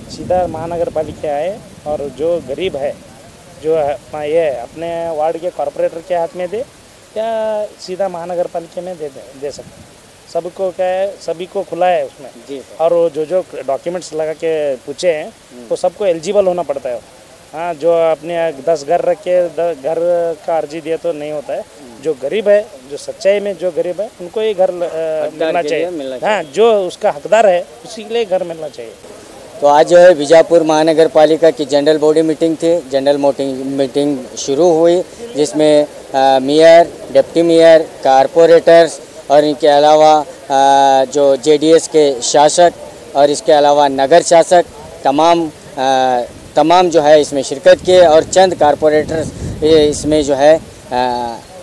सीधा महानगर पालिका आए और जो गरीब है, जो ये अपने वार्ड के कॉरपोरेटर के हाथ में दे या सीधा महानगर पालिका में दे सकते हैं। सबको क्या है, सभी को खुला है उसमें जी। और जो डॉक्यूमेंट्स लगा के पूछे हैं, तो सबको एलिजिबल होना पड़ता है। हाँ, जो अपने 10 घर रख के घर का अर्जी दिया तो नहीं होता है। जो गरीब है, जो सच्चाई में जो गरीब है, उनको ही घर मिलना चाहिए। हाँ, जो उसका हकदार है उसी के लिए घर मिलना चाहिए। तो आज जो है बीजापुर महानगर पालिका की जनरल बॉडी मीटिंग थी। जनरल मीटिंग शुरू हुई, जिसमें मेयर, डिप्टी मेयर, कारपोरेटर्स और इनके अलावा जो जेडीएस के शासक और इसके अलावा नगर शासक तमाम जो है इसमें शिरकत किए। और चंद कारपोरेटर्स इसमें जो है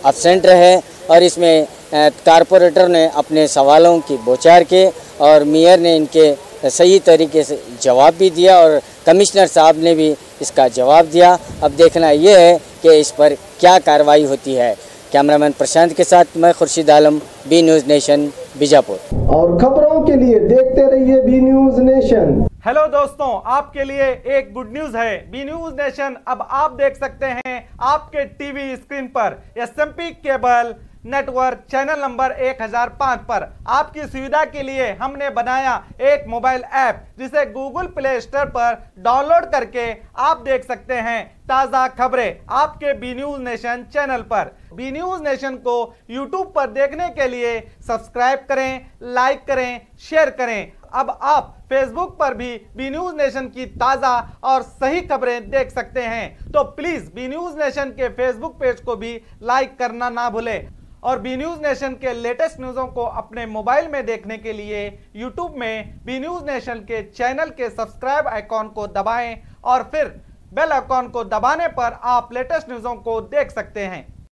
अब्सेंट रहे और इसमें कारपोरेटर ने अपने सवालों की बौछार की और मेयर ने इनके सही तरीके से जवाब भी दिया और कमिश्नर साहब ने भी इसका जवाब दिया। अब देखना ये है कि इस पर क्या कार्रवाई होती है। कैमरामैन प्रशांत के साथ मैं Khurshid Alam, B news nation, Bijapur. और खबरों के लिए देखते रहिए बी न्यूज़ नेशन। हेलो दोस्तों, आपके लिए एक गुड न्यूज है। बी न्यूज़ नेशन अब आप देख सकते हैं आपके टीवी स्क्रीन पर SMP cable network channel number 1005 पर। आपकी सुविधा के लिए हमने बनाया एक मोबाइल ऐप, जिसे गूगल प्ले स्टोर पर डाउनलोड करके आप देख सकते हैं ताज़ा खबरें आपके बी न्यूज़ नेशन चैनल पर। बी न्यूज़ नेशन को यूट्यूब पर देखने के लिए सब्सक्राइब करें, लाइक करें, शेयर करें। अब आप फेसबुक पर भी बी न्यूज़ नेशन की ताज़ा और सही खबरें देख सकते हैं। तो प्लीज़ बी न्यूज़ नेशन के फेसबुक पेज को भी लाइक करना ना भूलें। और बी न्यूज़ नेशन के लेटेस्ट न्यूज़ों को अपने मोबाइल में देखने के लिए यूट्यूब में बी न्यूज़ नेशन के चैनल के सब्सक्राइब आइकॉन को दबाएं और फिर बेल आइकॉन को दबाने पर आप लेटेस्ट न्यूज़ों को देख सकते हैं।